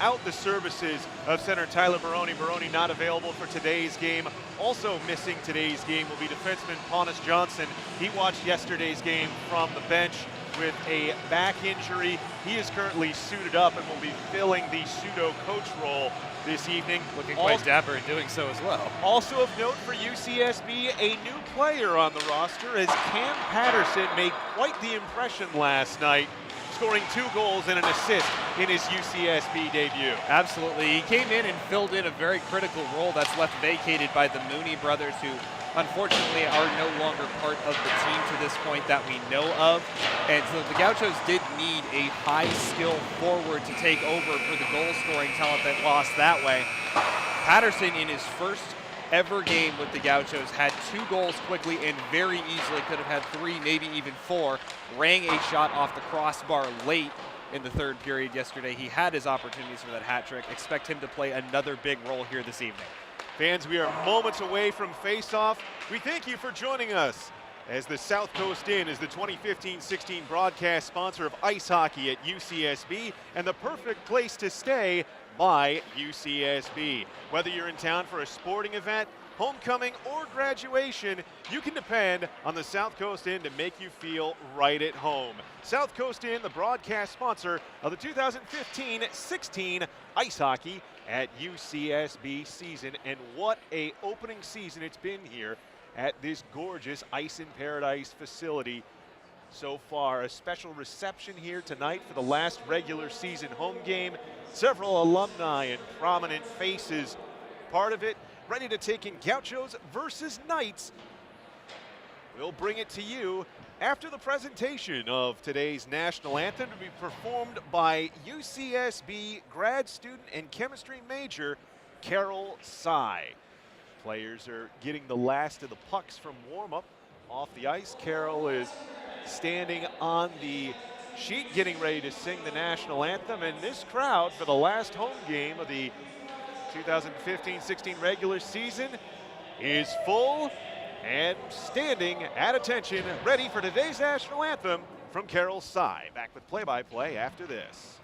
without the services of center Tyler Baroni. Baroni not available for today's game. Also missing today's game will be defenseman Pontus Johnson. He watched yesterday's game from the bench with a back injury. He is currently suited up and will be filling the pseudo coach role this evening. Looking quite dapper in doing so as well. Also of note for UCSB, a new player on the roster as Cam Patterson made quite the impression last night, scoring 2 goals and an assist in his UCSB debut. Absolutely. He came in and filled in a very critical role that's left vacated by the Mooney brothers, who unfortunately are no longer part of the team to this point that we know of. And so the Gauchos did need a high-skill forward to take over for the goal-scoring talent that lost that way. Patterson, in his first ever game with the Gauchos, had 2 goals quickly and very easily could have had 3, maybe even 4. Rang a shot off the crossbar late in the 3rd period yesterday. He had his opportunities for that hat trick. Expect him to play another big role here this evening. Fans, we are moments away from face-off. We thank you for joining us as the South Coast Inn is the 2015-16 broadcast sponsor of ice hockey at UCSB and the perfect place to stay by UCSB. Whether you're in town for a sporting event, homecoming, or graduation, you can depend on the South Coast Inn to make you feel right at home. South Coast Inn, the broadcast sponsor of the 2015-16 ice hockey at UCSB season, and what a opening season it's been here at this gorgeous Ice in Paradise facility so far. A special reception here tonight for the last regular season home game. Several alumni and prominent faces part of it, ready to take in Gauchos versus Knights. We'll bring it to you after the presentation of today's national anthem, to be performed by UCSB grad student and chemistry major Carol Sy. Players are getting the last of the pucks from warm-up off the ice. Carol is standing on the sheet getting ready to sing the national anthem, and this crowd for the last home game of the 2015-16 regular season is full and standing at attention, ready for today's national anthem from Carol Sy. Back with play-by-play after this.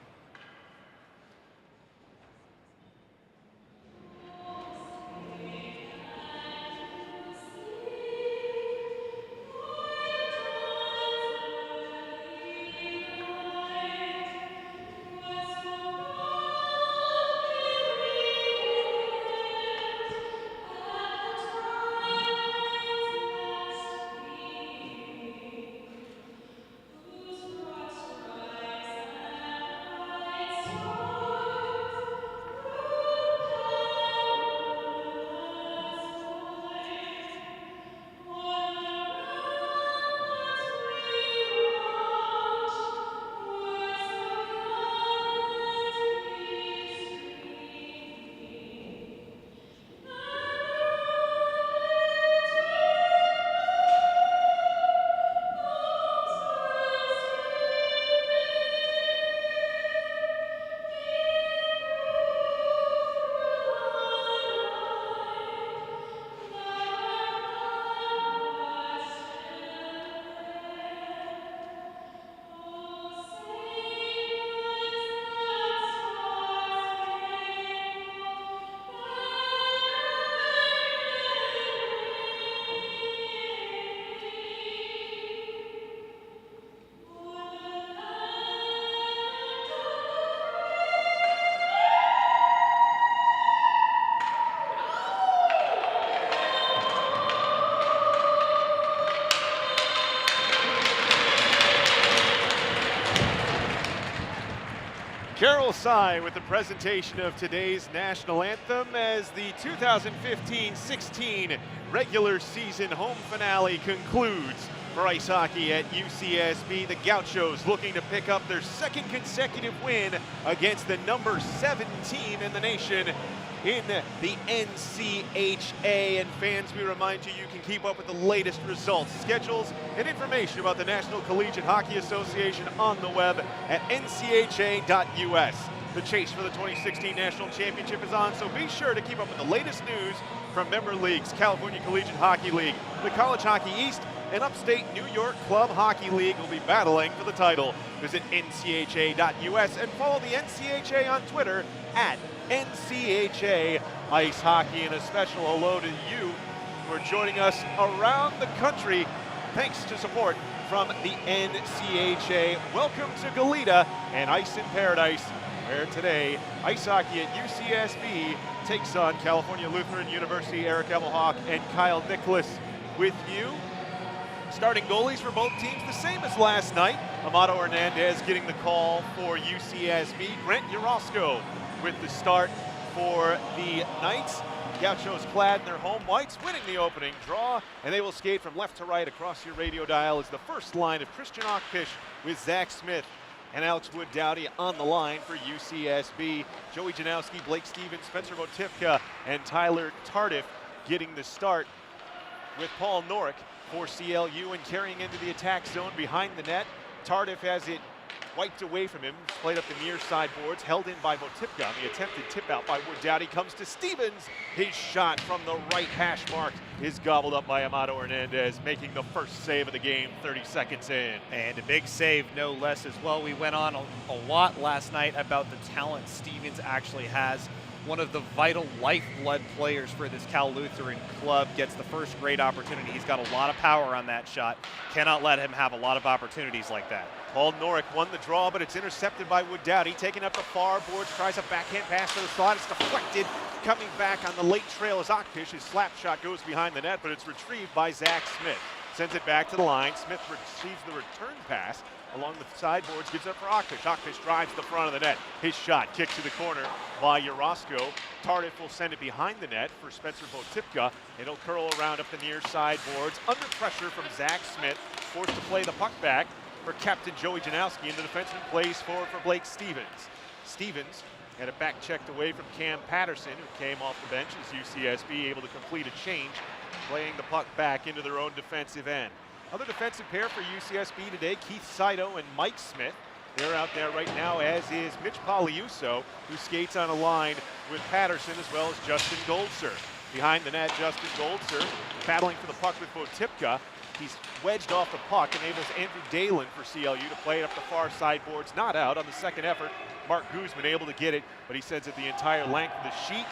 Carol Sy with the presentation of today's national anthem as the 2015-16 regular season home finale concludes for ice hockey at UCSB. The Gauchos looking to pick up their 2nd consecutive win against the number 7 team in the nation in the NCHA. And fans, we remind you, you can keep up with the latest results, schedules, and information about the National Collegiate Hockey Association on the web at ncha.us. The chase for the 2016 National Championship is on, so be sure to keep up with the latest news from member leagues, California Collegiate Hockey League, the College Hockey East, and Upstate New York Club Hockey League will be battling for the title. Visit NCHA.us and follow the NCHA on Twitter at NCHA Ice Hockey. And a special hello to you who are joining us around the country. Thanks to support from the NCHA. Welcome to Goleta and Ice in Paradise, where today ice hockey at UCSB takes on California Lutheran University. Eric Emelhawk and Kyle Nicholas with you. Starting goalies for both teams, the same as last night. Amado Hernandez getting the call for UCSB. Grant Urosco with the start for the Knights. Gauchos clad in their home whites, winning the opening draw, and they will skate from left to right across your radio dial as the first line of Christian Ockfish with Zach Smith and Alex Wood-Dowdy on the line for UCSB. Joey Janowski, Blake Stevens, Spencer Votivka, and Tyler Tardif getting the start with Paul Norick for CLU and carrying into the attack zone behind the net. Tardif has it wiped away from him, played up the near side boards, held in by Votivka. The attempted tip out by Wood-Dowdy comes to Stevens. His shot from the right hash mark is gobbled up by Amado Hernandez, making the first save of the game 30 seconds in. And a big save, no less, as well. We went on a lot last night about the talent Stevens actually has. One of the vital lifeblood players for this Cal Lutheran club, gets the first great opportunity. He's got a lot of power on that shot. Cannot let him have a lot of opportunities like that. Paul Norick won the draw, but it's intercepted by Wood-Dowdy. Taking up the far boards, tries a backhand pass to the slot. It's deflected. Coming back on the late trail is Ockfish. His slap shot goes behind the net, but it's retrieved by Zach Smith. Sends it back to the line. Smith receives the return pass along the sideboards, gives it up for Ockfish. Ockfish drives the front of the net. His shot kicked to the corner by Urosco. Tardif will send it behind the net for Spencer Votivka. It'll curl around up the near sideboards. Under pressure from Zach Smith, forced to play the puck back for captain Joey Janowski, and the defenseman plays forward for Blake Stevens. Stevens had it back checked away from Cam Patterson, who came off the bench as UCSB able to complete a change, playing the puck back into their own defensive end. Other defensive pair for UCSB today, Keith Saito and Mike Smith. They're out there right now, as is Mitch Poliuso, who skates on a line with Patterson, as well as Justin Goldser. Behind the net, Justin Goldser battling for the puck with Votivka. He's wedged off the puck, enables Andrew Dalen for CLU to play it up the far sideboards. Not out on the second effort. Mark Guzman able to get it, but he sends it the entire length of the sheet.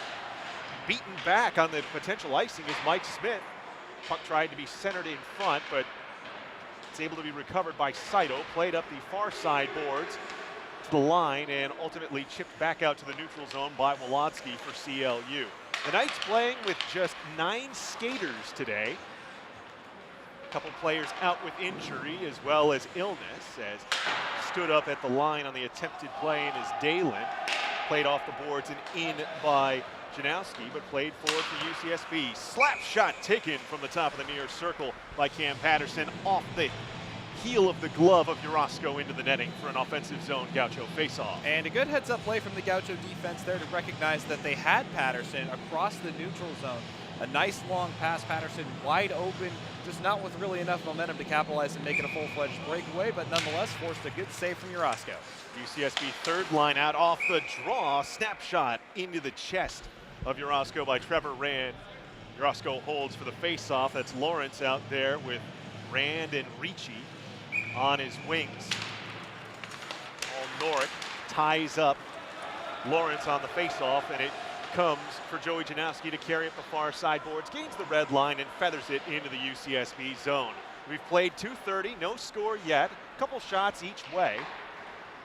Beaten back on the potential icing is Mike Smith. Puck tried to be centered in front, but it's able to be recovered by Saito. Played up the far sideboards to the line and ultimately chipped back out to the neutral zone by Wolodsky for CLU. The Knights playing with just 9 skaters today. A couple players out with injury as well as illness, as stood up at the line on the attempted play and is Dalen. Played off the boards and in by Janowski, but played forward for UCSB. Slap shot taken from the top of the near circle by Cam Patterson, off the heel of the glove of Urosco into the netting for an offensive zone Gaucho faceoff. And a good heads-up play from the Gaucho defense there to recognize that they had Patterson across the neutral zone. A nice long pass, Patterson wide open, just not with really enough momentum to capitalize and make it a full-fledged breakaway, but nonetheless forced a good save from Urosco. UCSB third line out off the draw, snapshot into the chest of Urosco by Trevor Rand. Urosco holds for the face-off. That's Lawrence out there with Rand and Ricci on his wings. Paul Norick ties up Lawrence on the face-off, and it comes for Joey Janowski to carry up the far sideboards, gains the red line, and feathers it into the UCSB zone. We've played 2:30, no score yet. A couple shots each way.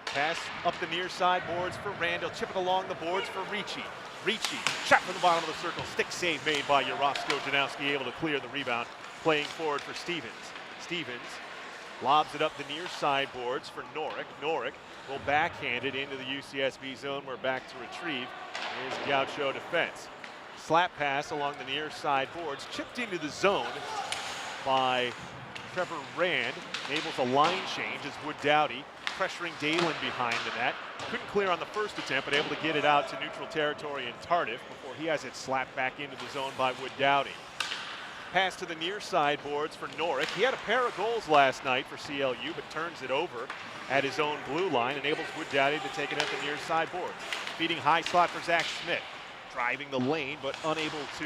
Pass up the near sideboards for Rand. He'll chip it along the boards for Ricci. Ricci, shot from the bottom of the circle. Stick save made by Urosco. Janowski able to clear the rebound, playing forward for Stevens. Stevens lobs it up the near sideboards for Norick. Norick will backhand it into the UCSB zone. We're back to retrieve is Gaucho defense. Slap pass along the near sideboards, chipped into the zone by Trevor Rand. Enables a line change as Wood-Dowdy pressuring Dalen behind the net. Couldn't clear on the first attempt, but able to get it out to neutral territory in Tardif before he has it slapped back into the zone by Wood-Dowdy. Pass to the near sideboards for Norick. He had a pair of goals last night for CLU, but turns it over at his own blue line, enables Wood-Dowdy to take it at the near sideboards. Feeding high slot for Zach Smith. Driving the lane, but unable to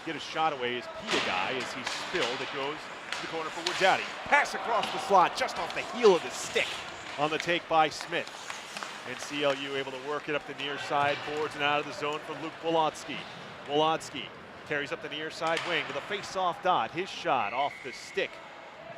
get a shot away is Pia Guy as he spilled. It goes to the corner for Woodowdy. Pass across the slot, just off the heel of his stick on the take by Smith. And CLU able to work it up the near side boards and out of the zone for Luke Wolotsky. Wolotsky carries up the near side wing with a face-off dot. His shot off the stick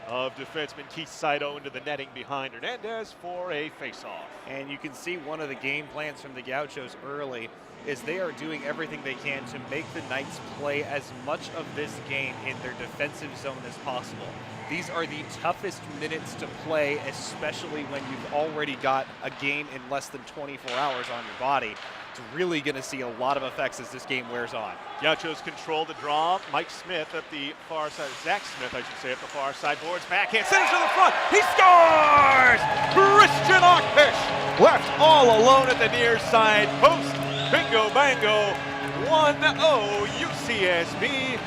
of defenseman Keith Saito into the netting behind Hernandez for a face-off. And you can see one of the game plans from the Gauchos early is they are doing everything they can to make the Knights play as much of this game in their defensive zone as possible. These are the toughest minutes to play, especially when you've already got a game in less than 24 hours on your body. It's really going to see a lot of effects as this game wears on. Gauchos control the draw. Mike Smith up the far side, Zach Smith, I should say, up the far side boards. Backhand, centers to the front. He scores! Christian Ockfish left all alone at the near side post. Bingo bango, 1-0 UCSB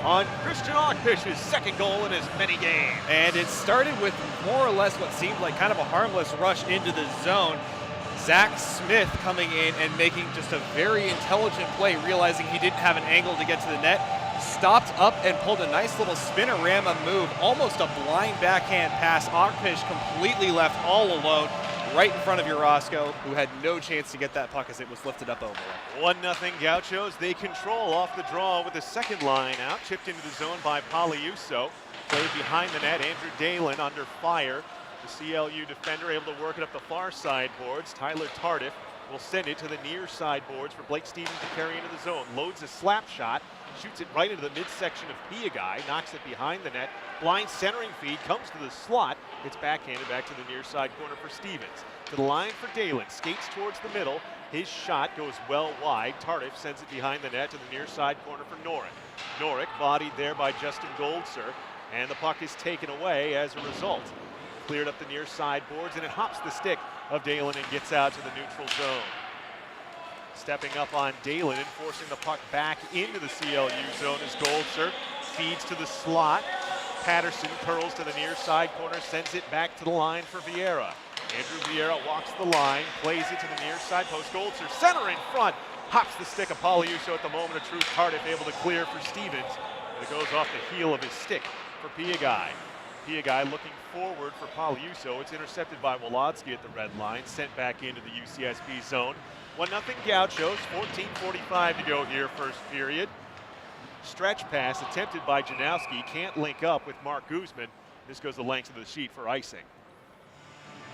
on Christian Ockfish's second goal in as many games. And it started with more or less what seemed like kind of a harmless rush into the zone. Zach Smith coming in and making just a very intelligent play, realizing he didn't have an angle to get to the net. Stopped up and pulled a nice little spinorama move, almost a blind backhand pass. Ockfish completely left all alone right in front of Urosco, who had no chance to get that puck as it was lifted up over him. 1-0 Gauchos. They control off the draw with the second line out. Chipped into the zone by Poliuso. Played behind the net. Andrew Dalen under fire. The CLU defender able to work it up the far side boards. Tyler Tardif will send it to the near side boards for Blake Stevens to carry into the zone. Loads a slap shot. Shoots it right into the midsection of Piagai. Knocks it behind the net. Blind centering feed comes to the slot. It's backhanded back to the near side corner for Stevens. To the line for Dalen. Skates towards the middle. His shot goes well wide. Tardif sends it behind the net to the near side corner for Norick. Norick bodied there by Justin Goldser. And the puck is taken away as a result. Cleared up the near side boards, and it hops the stick of Dalen and gets out to the neutral zone. Stepping up on Dalen and forcing the puck back into the CLU zone as Goldser feeds to the slot. Patterson curls to the near side corner, sends it back to the line for Vieira. Andrew Vieira walks the line, plays it to the near side post. Goldser center in front, hops the stick of Poliuso at the moment of truth. Tardif able to clear for Stevens. And it goes off the heel of his stick for Piagai. Piagai looking forward for Poliuso. It's intercepted by Wolotsky at the red line, sent back into the UCSB zone. 1-0 Gauchos, 14:45 to go here, first period. Stretch pass attempted by Janowski, can't link up with Mark Guzman. This goes the length of the sheet for icing.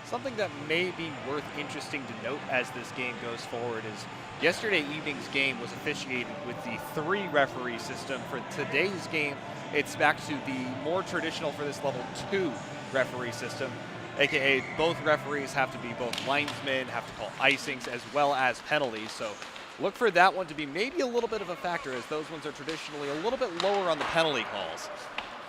Something that may be worth interesting to note as this game goes forward is yesterday evening's game was officiated with the 3 referee system. For today's game, it's back to the more traditional for this level 2 referee system, aka both referees have to be both linesmen, have to call icings as well as penalties. So look for that one to be maybe a little bit of a factor, as those ones are traditionally a little bit lower on the penalty calls.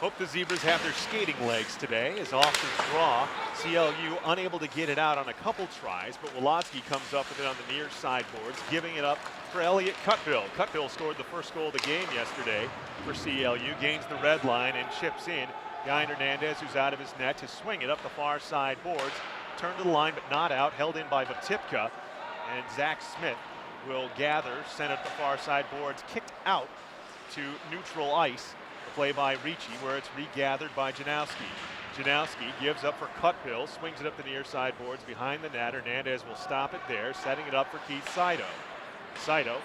Hope the Zebras have their skating legs today, as off the draw. CLU unable to get it out on a couple tries, but Wolotsky comes up with it on the near side boards, giving it up for Elliot Cutbill. Cutbill scored the first goal of the game yesterday for CLU, gains the red line and chips in. Guy Hernandez, who's out of his net, to swing it up the far side boards. Turned to the line, but not out, held in by Vatipka. And Zach Smith will gather, sent up the far side boards, kicked out to neutral ice. Play by Ricci, where it's regathered by Janowski. Janowski gives up for Cutbill, swings it up the near side boards behind the net. Hernandez will stop it there, setting it up for Keith Saito. Saito,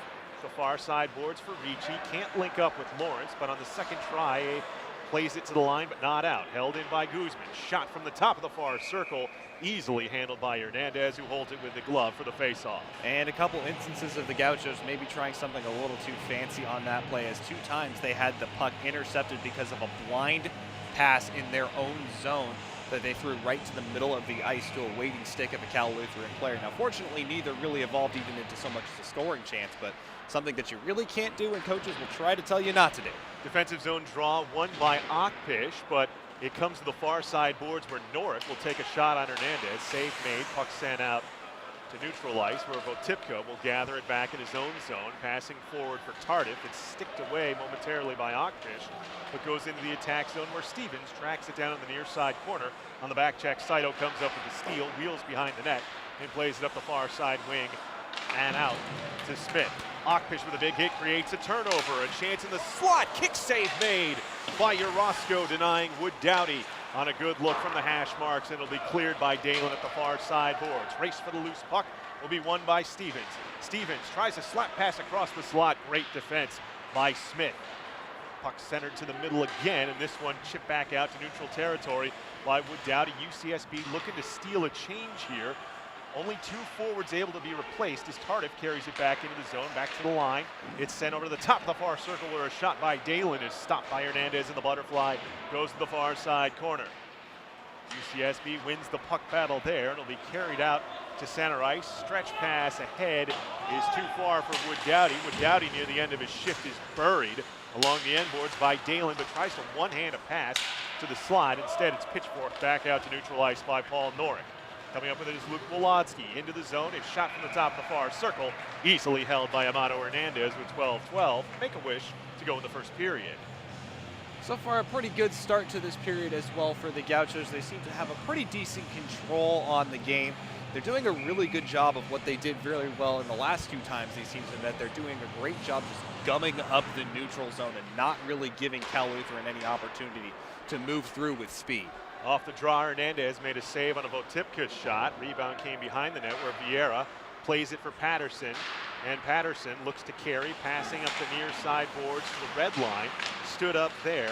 the far side boards for Ricci, can't link up with Lawrence, but on the second try, plays it to the line, but not out. Held in by Guzman. Shot from the top of the far circle, easily handled by Hernandez, who holds it with the glove for the faceoff. And a couple instances of the Gauchos maybe trying something a little too fancy on that play, as 2 times they had the puck intercepted because of a blind pass in their own zone that they threw right to the middle of the ice to a waiting stick of a Cal Lutheran player. Now, fortunately, neither really evolved even into so much as a scoring chance, but something that you really can't do and coaches will try to tell you not to do. Defensive zone draw won by Ockfish, but it comes to the far side boards where Norick will take a shot on Hernandez. Save made, puck sent out to neutral ice, where Votipka will gather it back in his own zone. Passing forward for Tardif. It's sticked away momentarily by Ockfish, but goes into the attack zone where Stevens tracks it down on the near side corner. On the back check, Saito comes up with the steal, wheels behind the net, and plays it up the far side wing and out to Smith. Akpish with a big hit creates a turnover. A chance in the slot. Kick save made by Urosco, denying Wood Dowdy on a good look from the hash marks, and it'll be cleared by Dalen at the far side boards. Race for the loose puck will be won by Stevens. Stevens tries a slap pass across the slot. Great defense by Smith. Puck centered to the middle again, and this one chipped back out to neutral territory by Wood Dowdy. UCSB looking to steal a change here. Only 2 forwards able to be replaced as Tardif carries it back into the zone, back to the line. It's sent over to the top of the far circle where a shot by Dalen is stopped by Hernandez, and the butterfly goes to the far side corner. UCSB wins the puck battle there, and it'll be carried out to center ice. Stretch pass ahead is too far for Wood Dowdy. Wood Dowdy near the end of his shift is buried along the end boards by Dalen, but tries to one-hand a pass to the slide. Instead, it's pitchforked back out to neutral ice by Paul Norick. Coming up with it is Luke Wolodsky into the zone. A shot from the top of the far circle, easily held by Amado Hernandez with 12-12. Make-A-Wish to go in the first period. So far, a pretty good start to this period as well for the Gauchos. They seem to have a pretty decent control on the game. They're doing a really good job of what they did very well in the last 2 times they seem to met. They're doing a great job just gumming up the neutral zone and not really giving Cal Lutheran any opportunity to move through with speed. Off the draw, Hernandez made a save on a Votipka shot. Rebound came behind the net where Vieira plays it for Patterson. And Patterson looks to carry, passing up the near side boards to the red line. Stood up there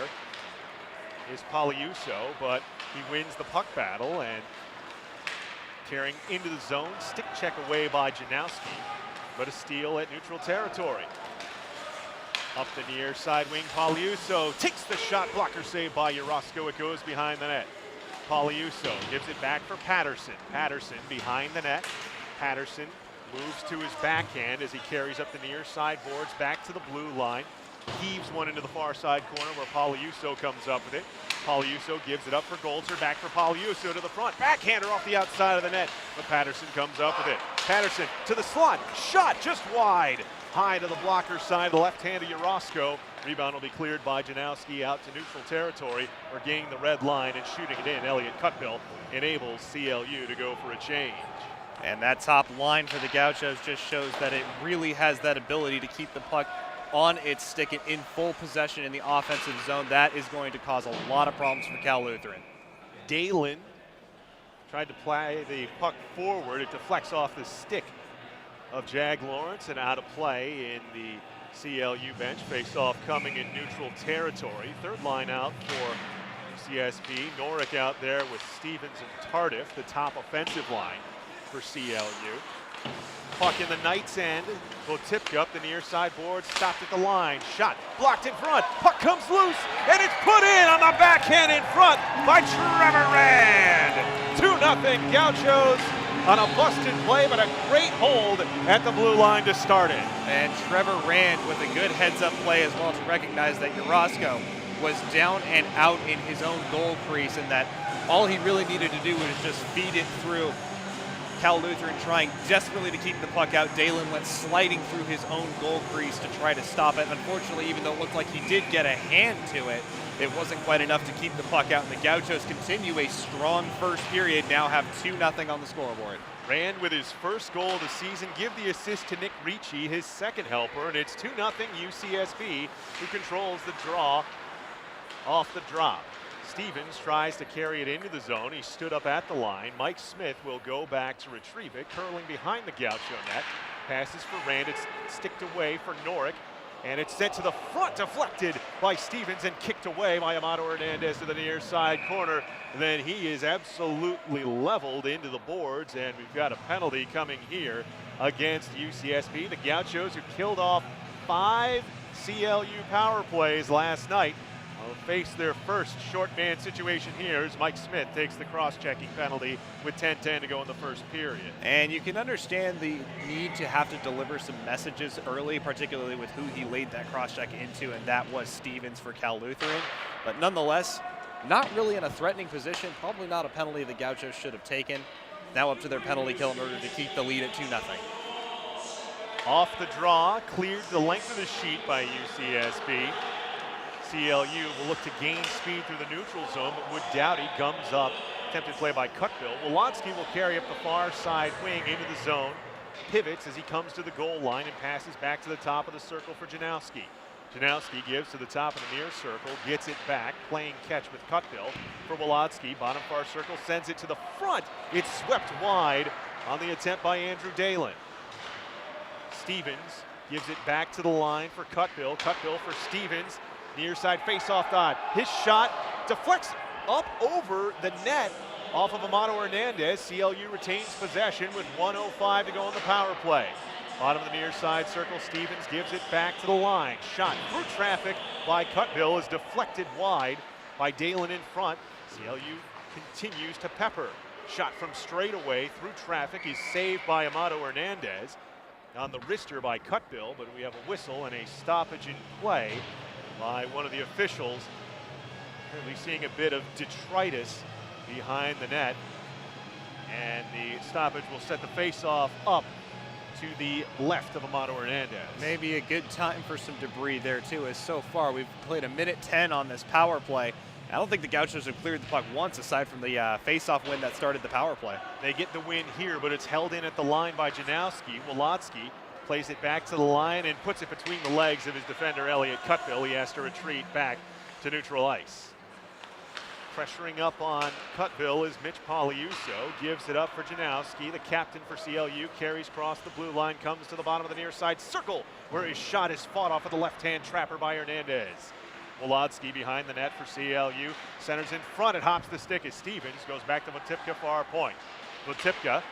is Poliuso, but he wins the puck battle and carrying into the zone. Stick check away by Janowski, but a steal at neutral territory. Up the near side wing, Poliuso takes the shot, blocker save by Urosco. It goes behind the net. Poliuso gives it back for Patterson. Patterson behind the net. Patterson moves to his backhand as he carries up the near side boards back to the blue line. Heaves one into the far side corner where Poliuso comes up with it. Poliuso gives it up for Golter, back for Poliuso to the front. Backhander off the outside of the net, but Patterson comes up with it. Patterson to the slot, shot just wide. High to the blocker side, the left-handed Urosco. Rebound will be cleared by Janowski out to neutral territory. We're gaining the red line and shooting it in. Elliott Cutbill enables CLU to go for a change. And that top line for the Gauchos just shows that it really has that ability to keep the puck on its stick and in full possession in the offensive zone. That is going to cause a lot of problems for Cal Lutheran. Dalen tried to play the puck forward. It deflects off the stick of Jag Lawrence and out of play in the CLU bench. Face off coming in neutral territory. Third line out for UCSB. Norick out there with Stevens and Tardif, the top offensive line for CLU. Puck in the Knights' end. Votipka up the near side board, stopped at the line. Shot blocked in front. Puck comes loose, and it's put in on the backhand in front by Trevor Rand. 2-0 Gauchos on a busted play, but a great hold at the blue line to start it. And Trevor Rand with a good heads-up play as well to recognize that Urosco was down and out in his own goal crease, and that all he really needed to do was just feed it through. Cal Lutheran trying desperately to keep the puck out. Dalen went sliding through his own goal crease to try to stop it. Unfortunately, even though it looked like he did get a hand to it, it wasn't quite enough to keep the puck out. And the Gauchos continue a strong first period, now have 2-0 on the scoreboard. Rand with his first goal of the season. Give the assist to Nick Ricci, his second helper, and it's 2-0 UCSB, who controls the draw off the drop. Stevens tries to carry it into the zone. He stood up at the line. Mike Smith will go back to retrieve it, curling behind the Gaucho net. Passes for Rand. It's sticked away for Norick, and it's sent to the front, deflected by Stevens and kicked away by Amado Hernandez to the near side corner. Then he is absolutely leveled into the boards, and we've got a penalty coming here against UCSB. The Gauchos, who killed off 5 CLU power plays last night, will face their first short man situation here as Mike Smith takes the cross-checking penalty with 10:10 to go in the first period. And you can understand the need to have to deliver some messages early, particularly with who he laid that cross-check into, and that was Stevens for Cal Lutheran. But nonetheless, not really in a threatening position, probably not a penalty the Gauchos should have taken. Now up to their penalty kill in order to keep the lead at 2-0. Off the draw, cleared the length of the sheet by UCSB. CLU will look to gain speed through the neutral zone, but Wood Dowdy gums up. Attempted play by Cutbill. Wolodsky will carry up the far side wing into the zone. pivots as he comes to the goal line and passes back to the top of the circle for Janowski. Janowski gives to the top of the near circle, gets it back, playing catch with Cutbill for Wolodzki. Bottom far circle, sends it to the front. It's swept wide on the attempt by Andrew Dalen. Stevens gives it back to the line for Cutbill. Cutbill for Stevens. Near side face-off dot. His shot deflects up over the net off of Amato Hernandez. CLU retains possession with 1:05 to go on the power play. Bottom of the near side circle, Stevens gives it back to the line. Shot through traffic by Cutbill is deflected wide by Dalen in front. CLU continues to pepper. Shot from straight away through traffic. He's saved by Amato Hernandez. On the wrister by Cutbill, but we have a whistle and a stoppage in play by one of the officials. Currently seeing a bit of detritus behind the net. And the stoppage will set the face-off up to the left of Amato Hernandez. Maybe a good time for some debris there too, as so far we've played 1:10 on this power play. I don't think the Gauchos have cleared the puck once aside from the face-off win that started the power play. They get the win here, but it's held in at the line by Janowski. Wolodzki plays it back to the line and puts it between the legs of his defender, Elliot Cutbill. He has to retreat back to neutral ice. Pressuring up on Cutbill is Mitch Poliuso. Gives it up for Janowski. The captain for CLU carries across the blue line, comes to the bottom of the near side circle, where his shot is fought off of the left-hand trapper by Hernandez. Wolodzki behind the net for CLU. Centers in front. It hops the stick as Stevens goes back to Motipka far point. Motipka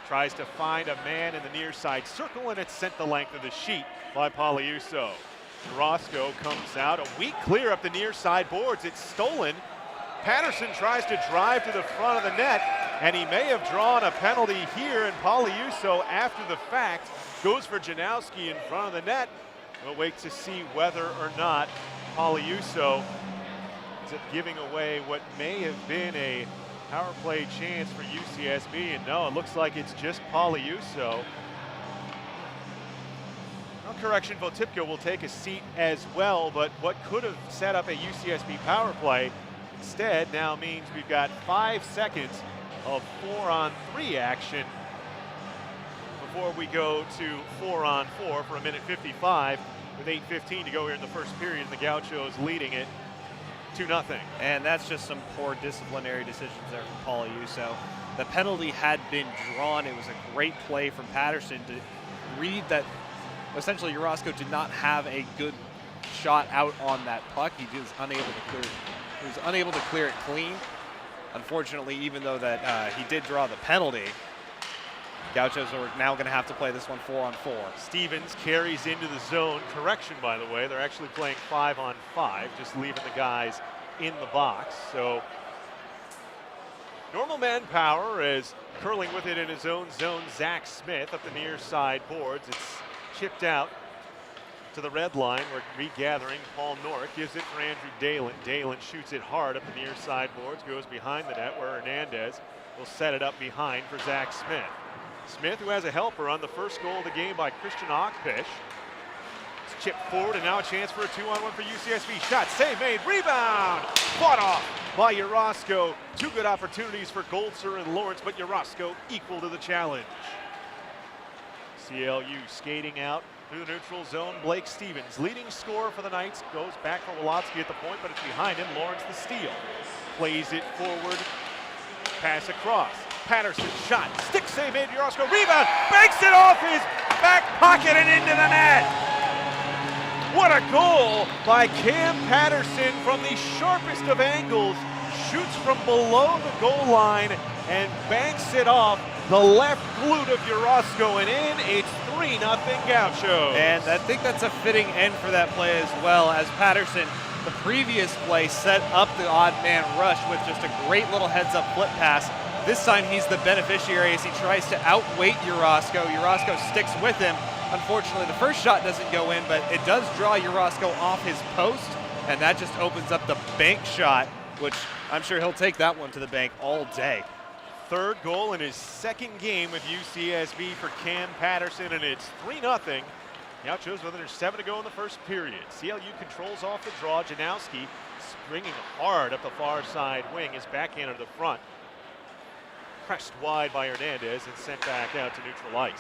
tries to find a man in the near side circle, and it's sent the length of the sheet by Poliuso. Roscoe comes out. A weak clear up the near side boards. It's stolen. Patterson tries to drive to the front of the net, and he may have drawn a penalty here, and Poliuso, after the fact, goes for Janowski in front of the net. We'll wait to see whether or not Poliuso is giving away what may have been a power play chance for UCSB, and no, it looks like it's just Poliuso. No correction, Votipka will take a seat as well, but what could have set up a UCSB power play instead now means we've got 5 seconds of 4-on-3 action before we go to 4-on-4 for 1:55 with 8:15 to go here in the first period, and the Gauchos leading it 2-0. And that's just some poor disciplinary decisions there from Poliuso. The penalty had been drawn. It was a great play from Patterson to read that essentially Urasco did not have a good shot out on that puck. He was unable to clear it clean. Unfortunately, even though that he did draw the penalty, Gauchos are now going to have to play this one 4-on-4. Stevens carries into the zone. Correction, by the way, they're actually playing 5-on-5, just leaving the guys in the box. So normal manpower is curling with it in his own zone. Zach Smith up the near side boards. It's chipped out to the red line. We're regathering. Paul Norick gives it for Andrew Dalen. Dalen shoots it hard up the near side boards, goes behind the net where Hernandez will set it up behind for Zach Smith. Smith, who has a helper on the first goal of the game by Christian Ockpish. It's chipped forward, and now a chance for a 2-on-1 for UCSB. Shot, save made, rebound! Fought off by Urasco. Two good opportunities for Goldser and Lawrence, but Urasco equal to the challenge. CLU skating out through the neutral zone. Blake Stevens, leading scorer for the Knights, goes back for Wolodzki at the point, but it's behind him. Lawrence the steal. Plays it forward, pass across. Patterson shot, stick save made, Urasco rebound, banks it off his back pocket and into the net. What a goal by Cam Patterson from the sharpest of angles, shoots from below the goal line and banks it off the left glute of Urasco and in. It's 3-0 Gauchos. And I think that's a fitting end for that play as well, as Patterson, the previous play, set up the odd man rush with just a great little heads up flip pass. This time he's the beneficiary as he tries to outweight Urasco. Urasco sticks with him. Unfortunately, the first shot doesn't go in, but it does draw Urasco off his post, and that just opens up the bank shot, which I'm sure he'll take that one to the bank all day. Third goal in his second game with UCSB for Cam Patterson, and it's 3-0. Gauchos with under 7 to go in the first period. CLU controls off the draw. Janowski springing hard up the far side wing, is backhand to the front. Pressed wide by Hernandez and sent back out to neutral ice.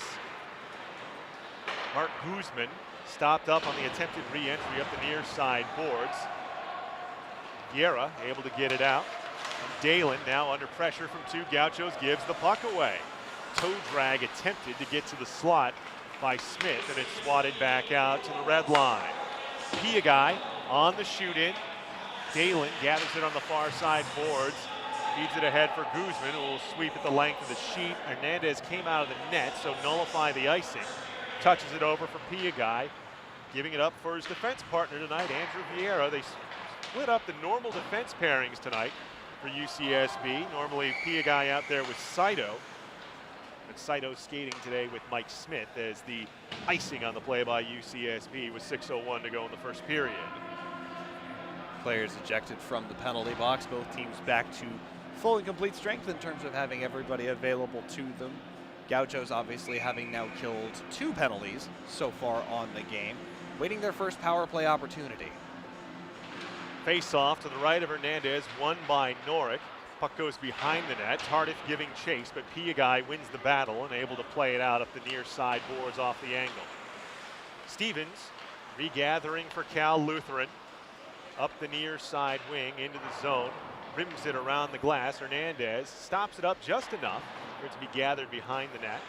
Mark Guzman stopped up on the attempted re-entry up the near side boards. Vieira able to get it out. And Dalen now under pressure from two Gauchos gives the puck away. Toe drag attempted to get to the slot by Smith, and it's swatted back out to the red line. Piagai on the shoot-in. Dalen gathers it on the far side boards. Feeds it ahead for Guzman, who will sweep at the length of the sheet. Hernandez came out of the net, so nullify the icing. Touches it over for Piagai, giving it up for his defense partner tonight, Andrew Vieira. They split up the normal defense pairings tonight for UCSB. Normally Piagai out there with Saito, but Saito skating today with Mike Smith as the icing on the play by UCSB with 6:01 to go in the first period. Players ejected from the penalty box. Both teams back to full and complete strength in terms of having everybody available to them. Gauchos obviously having now killed 2 penalties so far on the game, waiting their first power play opportunity. Face off to the right of Hernandez, won by Norick. Puck goes behind the net. Tardif giving chase, but Piagai wins the battle and able to play it out up the near side boards off the angle. Stevens regathering for Cal Lutheran. Up the near side wing into the zone. Rims it around the glass. Hernandez stops it up just enough for it to be gathered behind the net.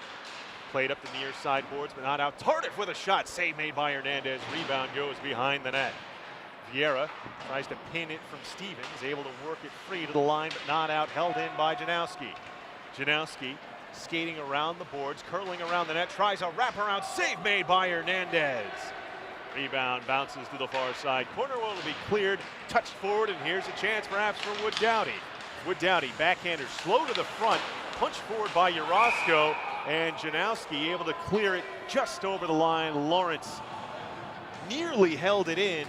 Played up the near side boards, but not out. Tardif with a shot. Save made by Hernandez. Rebound goes behind the net. Vieira tries to pin it from Stevens. Able to work it free to the line, but not out. Held in by Janowski. Janowski skating around the boards, curling around the net. Tries a wraparound. Save made by Hernandez. Rebound bounces to the far side corner. Will be cleared, touched forward, and here's a chance perhaps for Wood Dowdy. Wood Dowdy, backhander, slow to the front, punched forward by Urosco, and Janowski able to clear it just over the line. Lawrence nearly held it in,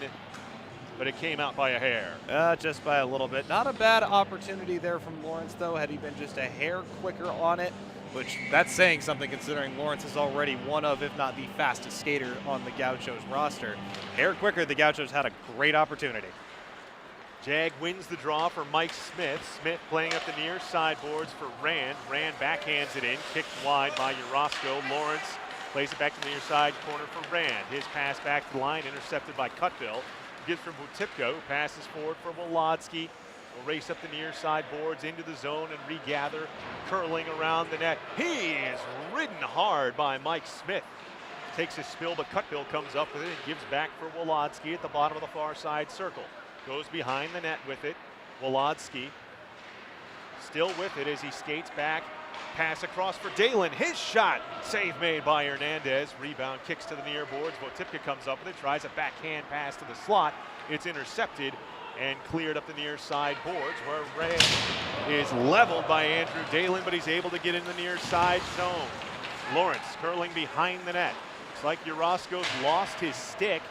but it came out by a hair. Just by a little bit. Not a bad opportunity there from Lawrence, though, had he been just a hair quicker on it. Which, that's saying something considering Lawrence is already one of, if not the fastest skater on the Gauchos roster. Hair quicker, the Gauchos had a great opportunity. Jag wins the draw for Mike Smith. Smith playing up the near side boards for Rand. Rand backhands it in, kicked wide by Urosco. Lawrence plays it back to the near side corner for Rand. His pass back to the line, intercepted by Cutbill. Gives from Butipko, who passes forward for Wolodzki. Will race up the near side boards into the zone and regather, curling around the net. He is ridden hard by Mike Smith. Takes a spill, but Cutbill comes up with it and gives back for Wolodzki at the bottom of the far side circle. Goes behind the net with it. Wolodzki still with it as he skates back. Pass across for Dalen. His shot. Save made by Hernandez. Rebound kicks to the near boards. Votipka comes up with it. Tries a backhand pass to the slot. It's intercepted and cleared up the near side boards, where Ray is leveled by Andrew Dalen, but he's able to get in the near side zone. Lawrence curling behind the net. Looks like Urosco's lost his stick.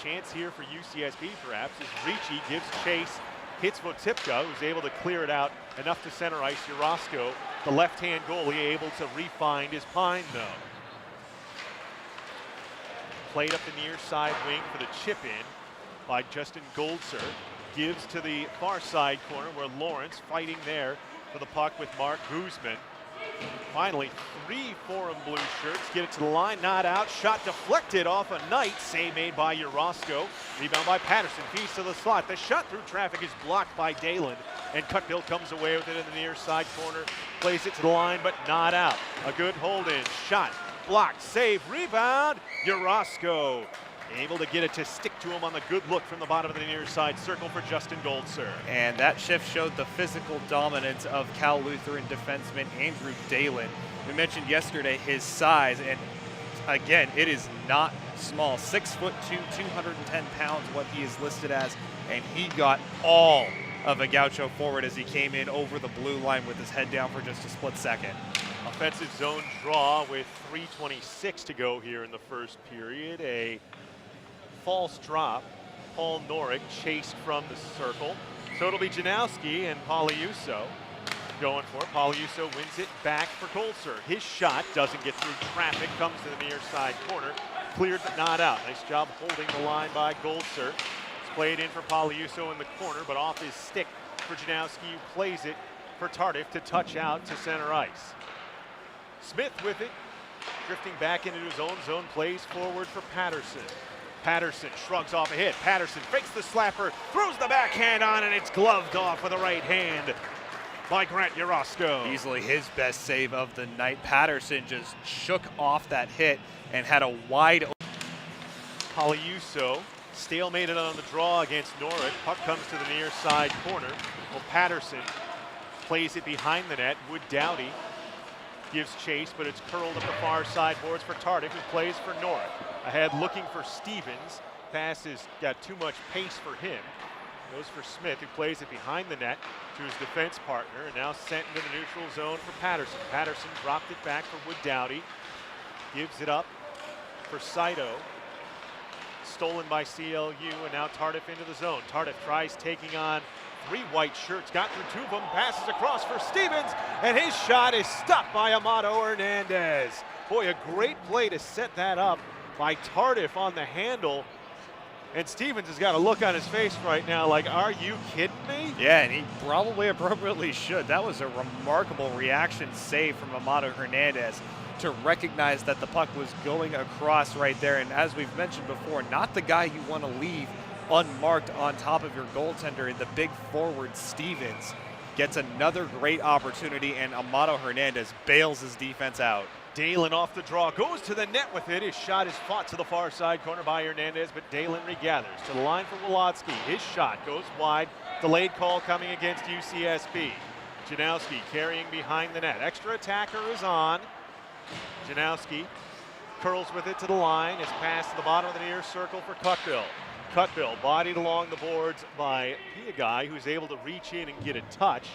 Chance here for UCSB perhaps as Ricci gives chase, hits Votipka, who's able to clear it out enough to center ice. Urosco, the left-hand goalie, able to re-find his pine though. Played up the near side wing for the chip-in by Justin Goldser. Gives to the far side corner where Lawrence fighting there for the puck with Mark Guzman. Finally, 3 Forum blue shirts get it to the line, not out. Shot deflected off a Knight. Save made by Urosco. Rebound by Patterson. Feeds to the slot. The shot through traffic is blocked by Dalen. And Cutbill comes away with it in the near side corner. Plays it to the line, but not out. A good hold in. Shot. Blocked. Save. Rebound. Urosco. Able to get it to stick to him on the good look from the bottom of the near side circle for Justin Goldser. And that shift showed the physical dominance of Cal Lutheran defenseman Andrew Dalen. We mentioned yesterday his size, and again, it is not small. 6'2", 210 pounds, what he is listed as, and he got all of a Gaucho forward as he came in over the blue line with his head down for just a split second. Offensive zone draw with 3:26 to go here in the first period. A false drop. Paul Norick chased from the circle. So it'll be Janowski and Poliuso going for it. Poliuso wins it back for Goldser. His shot doesn't get through traffic, comes to the near side corner. Cleared but not out. Nice job holding the line by Goldser. It's played in for Poliuso in the corner, but off his stick for Janowski, who plays it for Tardif to touch out to center ice. Smith with it. drifting back into his own zone, plays forward for Patterson. Patterson shrugs off a hit. Patterson fakes the slapper, throws the backhand on, and it's gloved off with the right hand by Grant Urosco. Easily his best save of the night. Patterson just shook off that hit and had a wide open. Caliuso stalemated on the draw against Norwood. Puck comes to the near side corner. Well, Patterson plays it behind the net. Wood Dowdy gives chase, but it's curled up the far side boards for Tardif, who plays for Norwood. Ahead looking for Stevens. Pass has got too much pace for him. Goes for Smith, who plays it behind the net to his defense partner, and now sent into the neutral zone for Patterson. Patterson dropped it back for Wood Dowdy. Gives it up for Saito. Stolen by CLU, and now Tardif into the zone. Tardif tries taking on 3 white shirts, got through 2 of them, passes across for Stevens, and his shot is stopped by Amado Hernandez. Boy, a great play to set that up by Tardif on the handle. And Stevens has got a look on his face right now like, are you kidding me? Yeah, and he probably appropriately should. That was a remarkable reaction save from Amado Hernandez to recognize that the puck was going across right there. And as we've mentioned before, not the guy you want to leave unmarked on top of your goaltender. In the big forward, Stevens gets another great opportunity, and Amado Hernandez bails his defense out. Dalen off the draw, goes to the net with it. His shot is fought to the far side corner by Hernandez, but Dalen regathers. To the line for Wolodzki. His shot goes wide. Delayed call coming against UCSB. Janowski carrying behind the net. Extra attacker is on. Janowski curls with it to the line. It's passed to the bottom of the near circle for Cutbill. Cutbill bodied along the boards by Piagai, who's able to reach in and get a touch.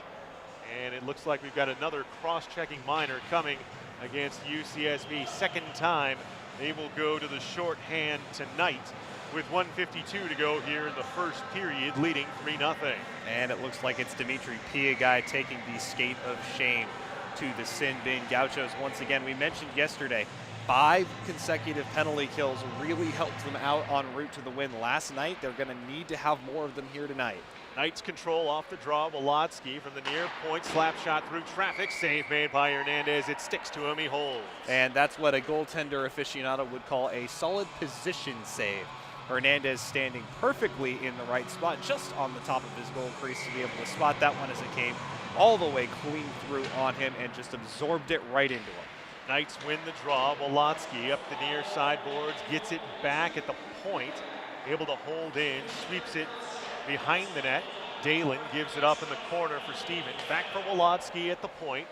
And it looks like we've got another cross-checking minor coming against UCSB. Second time they will go to the shorthand tonight with 1:52 to go here in the first period, leading 3-0. And it looks like it's Dimitri Piagai taking the skate of shame to the sin bin. Gauchos, once again, we mentioned yesterday, 5 consecutive penalty kills really helped them out en route to the win last night. They're going to need to have more of them here tonight. Knights control off the draw. Wolodzki from the near point, slap shot through traffic. Save made by Hernandez. It sticks to him. He holds. And that's what a goaltender aficionado would call a solid position save. Hernandez standing perfectly in the right spot, just on the top of his goal crease to be able to spot that one as it came all the way clean through on him and just absorbed it right into him. Knights win the draw. Wolodzki up the near side boards, gets it back at the point, able to hold in, sweeps it behind the net. Dalen gives it up in the corner for Stevens. Back for Wolodzki at the point.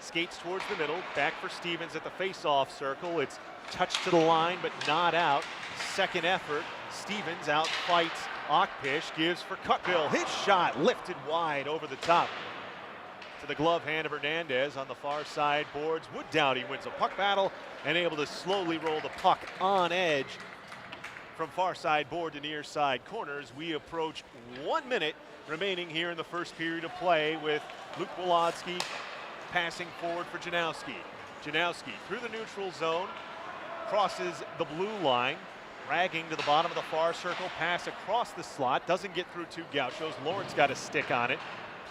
Skates towards the middle. Back for Stevens at the face-off circle. It's touched to the line, but not out. Second effort. Stevens outfights Ockpish. Gives for Cutbill. His shot lifted wide over the top to the glove hand of Hernandez on the far side boards. Wood Dowdy wins a puck battle and able to slowly roll the puck on edge from far side board to near side corners. We approach 1 minute remaining here in the first period of play with Luke Wolodzki passing forward for Janowski. Janowski through the neutral zone, crosses the blue line, dragging to the bottom of the far circle, pass across the slot, doesn't get through 2 Gauchos. Lawrence got a stick on it,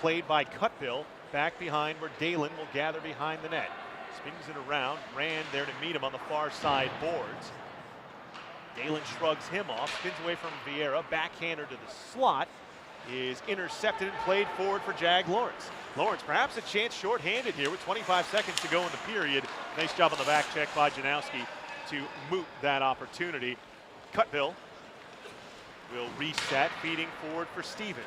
played by Cutbill, back behind where Dalen will gather behind the net. Spins it around, Rand there to meet him on the far side boards. Dalen shrugs him off, spins away from Vieira, backhander to the slot, is intercepted and played forward for Jag Lawrence. Lawrence perhaps a chance shorthanded here with 25 seconds to go in the period. Nice job on the back check by Janowski to moot that opportunity. Cutbill will reset, feeding forward for Stevens.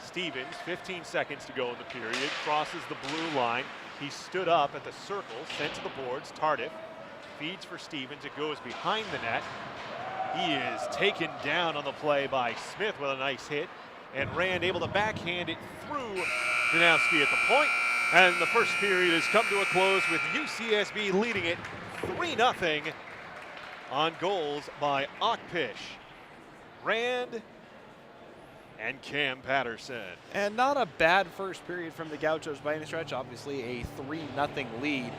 Stevens, 15 seconds to go in the period, crosses the blue line. He stood up at the circle, sent to the boards. Tardif feeds for Stevens. It goes behind the net. He is taken down on the play by Smith with a nice hit. And Rand able to backhand it through Janowski at the point. And the first period has come to a close with UCSB leading it 3-0 on goals by Ockpish, Rand, and Cam Patterson. And not a bad first period from the Gauchos by any stretch. Obviously a 3-0 lead.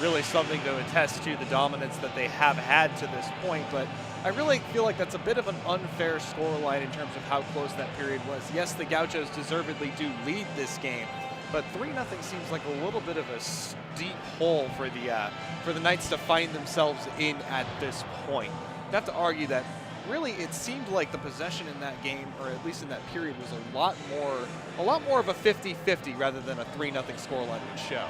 Really something to attest to the dominance that they have had to this point, but I really feel like that's a bit of an unfair scoreline in terms of how close that period was. Yes, the Gauchos deservedly do lead this game, but 3-0 seems like a little bit of a steep hole for the Knights to find themselves in at this point. I'd have to argue that really it seemed like the possession in that game, or at least in that period, was a lot more of a 50-50 rather than a 3-0 scoreline would show.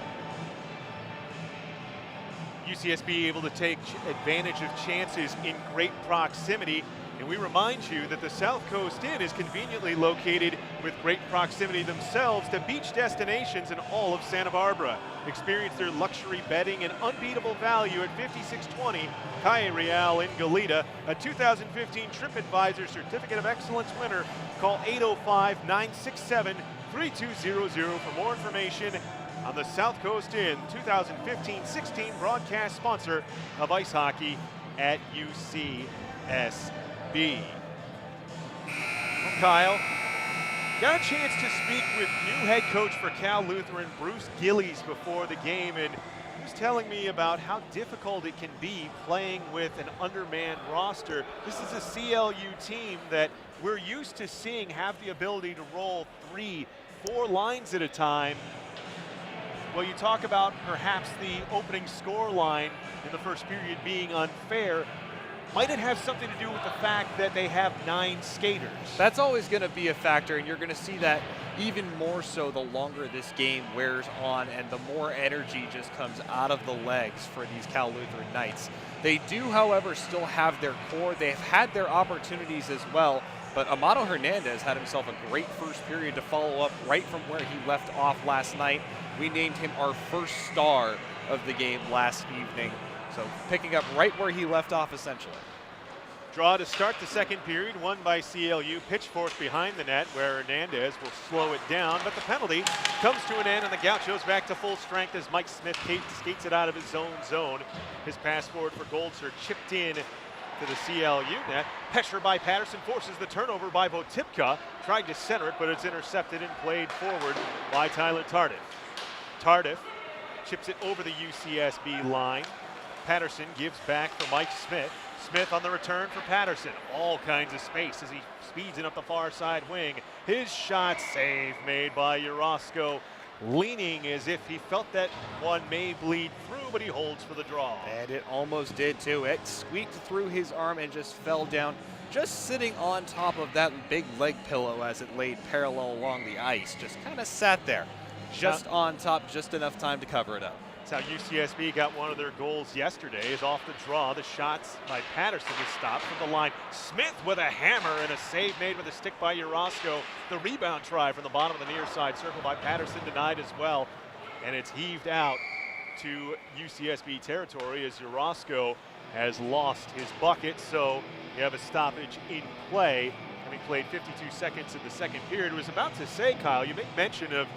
UCSB able to take advantage of chances in great proximity. And we remind you that the South Coast Inn is conveniently located with great proximity themselves to beach destinations in all of Santa Barbara. Experience their luxury bedding and unbeatable value at 5620 Calle Real in Goleta, a 2015 TripAdvisor Certificate of Excellence winner. Call 805-967-3200 for more information on the South Coast Inn, 2015-16 broadcast sponsor of ice hockey at UCSB. Well, Kyle, got a chance to speak with new head coach for Cal Lutheran, Bruce Gillies, before the game, and he was telling me about how difficult it can be playing with an undermanned roster. This is a CLU team that we're used to seeing have the ability to roll 3-4 lines at a time. Well, you talk about perhaps the opening score line in the first period being unfair. Might it have something to do with the fact that they have 9 skaters? That's always going to be a factor, and you're going to see that even more so the longer this game wears on and the more energy just comes out of the legs for these Cal Lutheran Knights. They do, however, still have their core. They've had their opportunities as well, but Amado Hernandez had himself a great first period to follow up right from where he left off last night. We named him our first star of the game last evening. So picking up right where he left off, essentially. Draw to start the second period, won by CLU. Pitchfork behind the net where Hernandez will slow it down, but the penalty comes to an end and the Gauchos back to full strength as Mike Smith skates it out of his own zone. His pass forward for Goldser chipped in to the CLU net. Pressure by Patterson forces the turnover by Votipka. Tried to center it, but it's intercepted and played forward by Tyler Tardif. Tardif chips it over the UCSB line. Patterson gives back for Mike Smith. Smith on the return for Patterson. All kinds of space as he speeds it up the far side wing. His shot save made by Urosco, leaning as if he felt that one may bleed through, but he holds for the draw. And it almost did too. It squeaked through his arm and just fell down, just sitting on top of that big leg pillow as it laid parallel along the ice. Just kind of sat there, just on top, just enough time to cover it up. That's how UCSB got one of their goals yesterday, is off the draw. The shots by Patterson was stopped from the line. Smith with a hammer and a save made with a stick by Urosco. The rebound try from the bottom of the near side circle by Patterson denied as well. And it's heaved out to UCSB territory as Urosco has lost his bucket. So you have a stoppage in play, having played 52 seconds in the second period. I was about to say, Kyle, you make mention of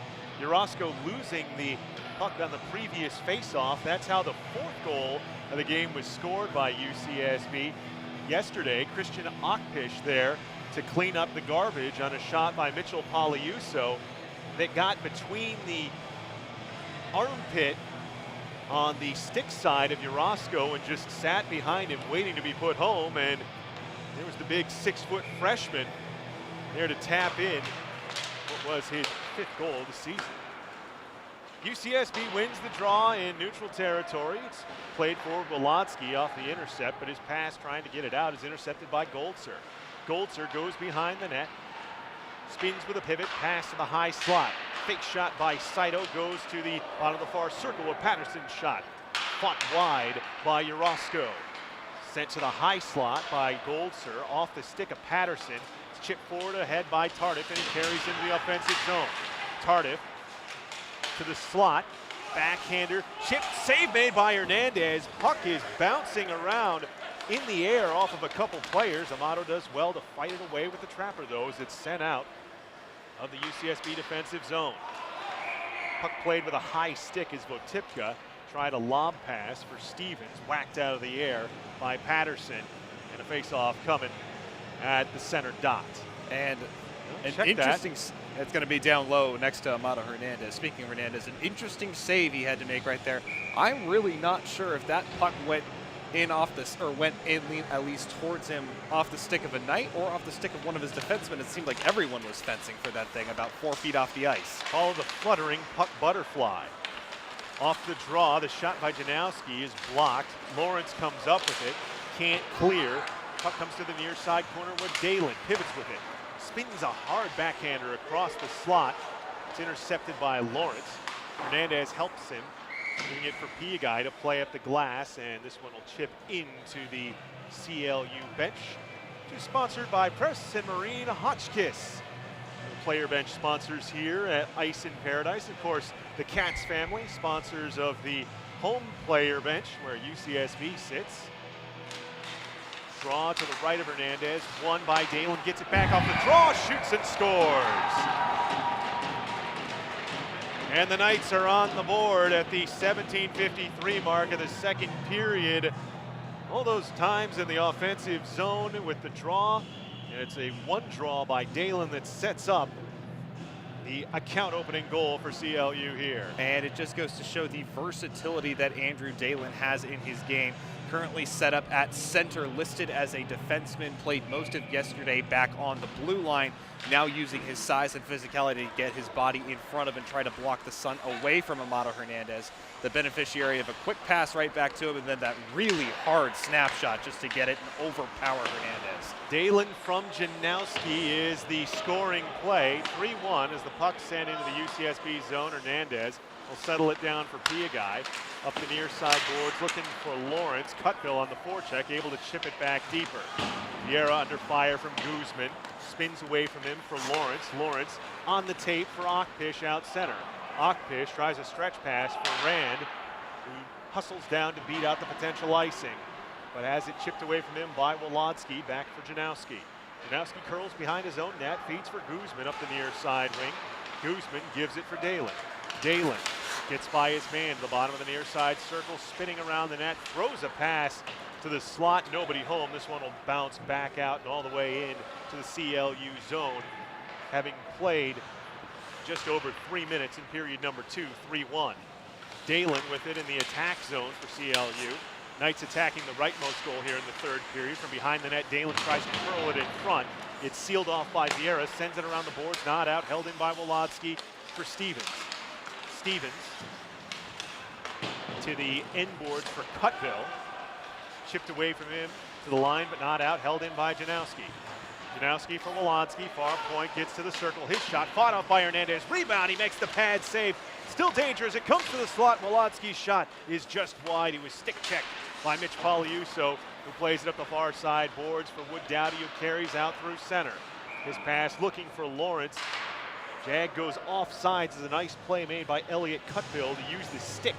Urosco losing the puck on the previous faceoff. That's how the fourth goal of the game was scored by UCSB yesterday. Christian Okpish there to clean up the garbage on a shot by Mitchell Poliuso that got between the armpit on the stick side of Urosco and just sat behind him waiting to be put home. And there was the big 6-foot freshman there to tap in what was his 5th goal of the season. UCSB wins the draw in neutral territory. It's played for Wolodsky off the intercept, but his pass trying to get it out is intercepted by Goldser. Goldser goes behind the net, spins with a pivot, pass to the high slot. Fake shot by Saito goes to the bottom of the far circle. A Patterson shot fought wide by Urosco. Sent to the high slot by Goldser off the stick of Patterson. It's chipped forward ahead by Tardif and he carries into the offensive zone. Tardif to the slot, backhander, chip, save made by Hernandez. Puck is bouncing around in the air off of a couple players. Amato does well to fight it away with the trapper though as it's sent out of the UCSB defensive zone. Puck played with a high stick as Votipka tried a lob pass for Stevens, whacked out of the air by Patterson, and a face-off coming at the center dot. And an interesting, it's going to be down low next to Amado Hernandez. Speaking of Hernandez, an interesting save he had to make right there. I'm really not sure if that puck went in off this, or went in at least towards him off the stick of a Knight or off the stick of one of his defensemen. It seemed like everyone was fencing for that thing about 4 feet off the ice. Follow the fluttering puck butterfly. Off the draw, the shot by Janowski is blocked. Lawrence comes up with it, can't clear. Puck comes to the near side corner where Dalen pivots with it. Spins a hard backhander across the slot. It's intercepted by Lawrence. Hernandez helps him, doing it for Piagai to play up the glass, and this one will chip into the CLU bench. Sponsored by Press and Marine Hotchkiss. The player bench sponsors here at Ice in Paradise. Of course, the Cats family, sponsors of the home player bench where UCSB sits. Draw to the right of Hernandez, won by Dalen, gets it back off the draw, shoots and scores. And the Knights are on the board at the 17:53 mark of the second period. All those times in the offensive zone with the draw, and it's a one draw by Dalen that sets up the account opening goal for CLU here. And it just goes to show the versatility that Andrew Dalen has in his game. Currently set up at center, listed as a defenseman, played most of yesterday back on the blue line, now using his size and physicality to get his body in front of and try to block the sun away from Amado Hernandez, the beneficiary of a quick pass right back to him, and then that really hard snapshot just to get it and overpower Hernandez. Dalen from Janowski is the scoring play. 3-1 as the puck sent into the UCSB zone. Hernandez will settle it down for Piagai. Up the near side boards, looking for Lawrence. Cutville on the forecheck, able to chip it back deeper. Vieira under fire from Guzman. Spins away from him for Lawrence. Lawrence on the tape for Ockpish out center. Ockpish tries a stretch pass for Rand, who hustles down to beat out the potential icing, but has it chipped away from him by Wolodski. Back for Janowski. Janowski curls behind his own net, feeds for Guzman up the near side wing. Guzman gives it for Dalen. Dalen gets by his man to the bottom of the near side circle, spinning around the net, throws a pass to the slot, nobody home. This one will bounce back out and all the way in to the CLU zone, having played just over 3 minutes in period number 2, 3-1. Dalen with it in the attack zone for CLU. Knights attacking the rightmost goal here in the third period. From behind the net, Dalen tries to curl it in front. It's sealed off by Vieira, sends it around the boards, not out, held in by Wolodski for Stevens. Stevens to the end boards for Cutville. Chipped away from him to the line, but not out, held in by Janowski. Janowski for Wolodski, far point, gets to the circle. His shot fought off by Hernandez. Rebound, he makes the pad save. Still dangerous, it comes to the slot. Wolodski's shot is just wide. He was stick checked by Mitch Poliuso, who plays it up the far side boards for Wood Dowdy, who carries out through center. His pass looking for Lawrence. Jag goes off sides. Is a nice play made by Elliott Cutville to use the stick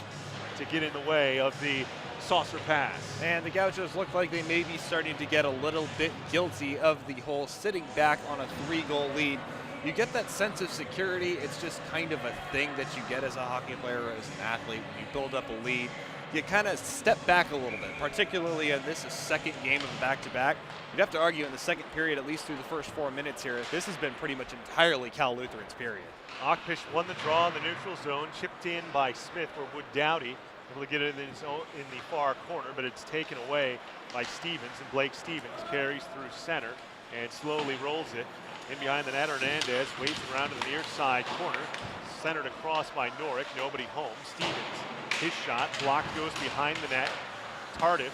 to get in the way of the saucer pass. And the Gauchos look like they may be starting to get a little bit guilty of the whole sitting back on a 3-goal lead. You get that sense of security. It's just kind of a thing that you get as a hockey player or as an athlete. When you build up a lead, you kind of step back a little bit, particularly in this second game of a back-to-back. You'd have to argue in the second period, at least through the first 4 minutes here, this has been pretty much entirely Cal Lutheran's period. Ockpish won the draw in the neutral zone, chipped in by Smith for Wood Dowdy, able to get it in the far corner, but it's taken away by Stevens, and Blake Stevens carries through center and slowly rolls it. In behind the net, Hernandez waits around to the near side corner, centered across by Norick, nobody home. Stevens, his shot, blocked, goes behind the net. Tardif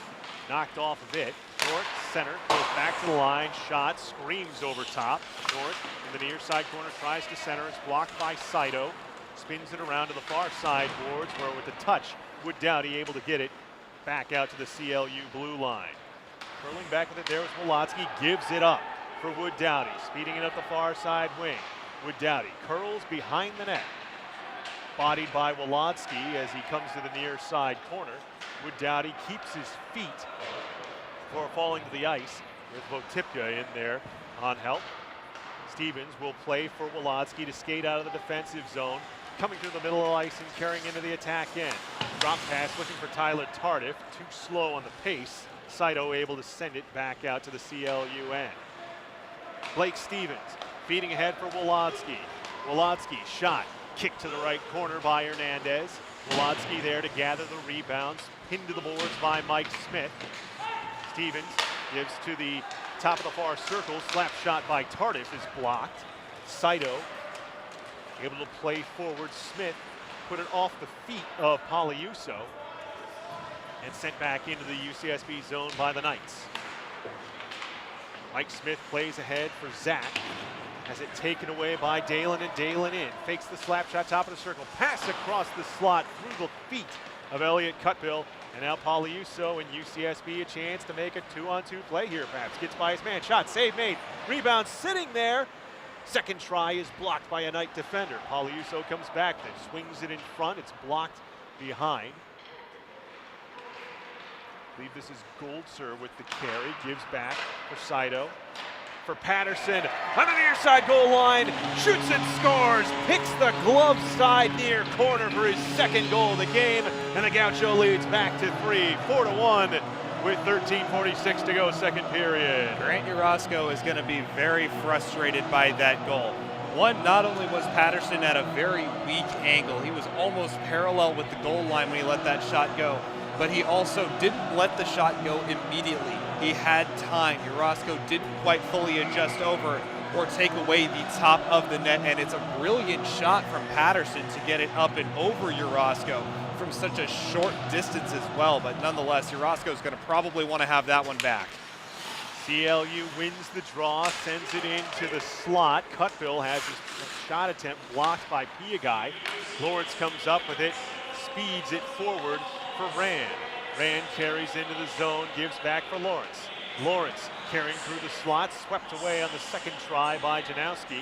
knocked off of it. Norick, center, goes back to the line, shot, screams over top. Norick in the near side corner, tries to center, it's blocked by Saito. Spins it around to the far side boards, where with the touch, Wood Dowdy able to get it back out to the CLU blue line. Curling back with it, there was Wolodski, gives it up for Wood Dowdy, speeding it up the far side wing. Wood Dowdy curls behind the net, bodied by Wolodski as he comes to the near side corner. Wood Dowdy keeps his feet before falling to the ice with Votipka in there on help. Stevens will play for Wolodski to skate out of the defensive zone, coming through the middle of the ice and carrying into the attack end. Drop pass looking for Tyler Tardif, too slow on the pace. Saito able to send it back out to the CLU end. Blake Stevens feeding ahead for Wolodski. Wolodski shot, kicked to the right corner by Hernandez. Wolodzki there to gather the rebounds, pinned to the boards by Mike Smith. Stevens gives to the top of the far circle, slap shot by Tardif is blocked. Saito able to play forward. Smith put it off the feet of Poliuso and sent back into the UCSB zone by the Knights. Mike Smith plays ahead for Zach. Has it taken away by Dalen, and Dalen in. Fakes the slap shot, top of the circle. Pass across the slot through the feet of Elliott Cutbill. And now Poliuso and UCSB a chance to make a 2-on-2 play here, perhaps. Gets by his man, shot, save made. Rebound sitting there. Second try is blocked by a Knight defender. Poliuso comes back, then swings it in front. It's blocked behind. I believe this is Goldser with the carry. Gives back for Saito. For Patterson on the near side goal line, shoots and scores, picks the glove side near corner for his second goal of the game, and the Gaucho leads back to 3, 4-1 with 13:46 to go, second period. Grant Urosco is going to be very frustrated by that goal. One, not only was Patterson at a very weak angle, he was almost parallel with the goal line when he let that shot go, but he also didn't let the shot go immediately. He had time. Urosco didn't quite fully adjust over or take away the top of the net, and it's a brilliant shot from Patterson to get it up and over Urosco from such a short distance as well, but nonetheless, Urosco is going to probably want to have that one back. CLU wins the draw, sends it into the slot. Cutbill has his shot attempt blocked by Piagai. Lawrence comes up with it, speeds it forward for Rand. Rand carries into the zone, gives back for Lawrence. Lawrence carrying through the slot, swept away on the second try by Janowski.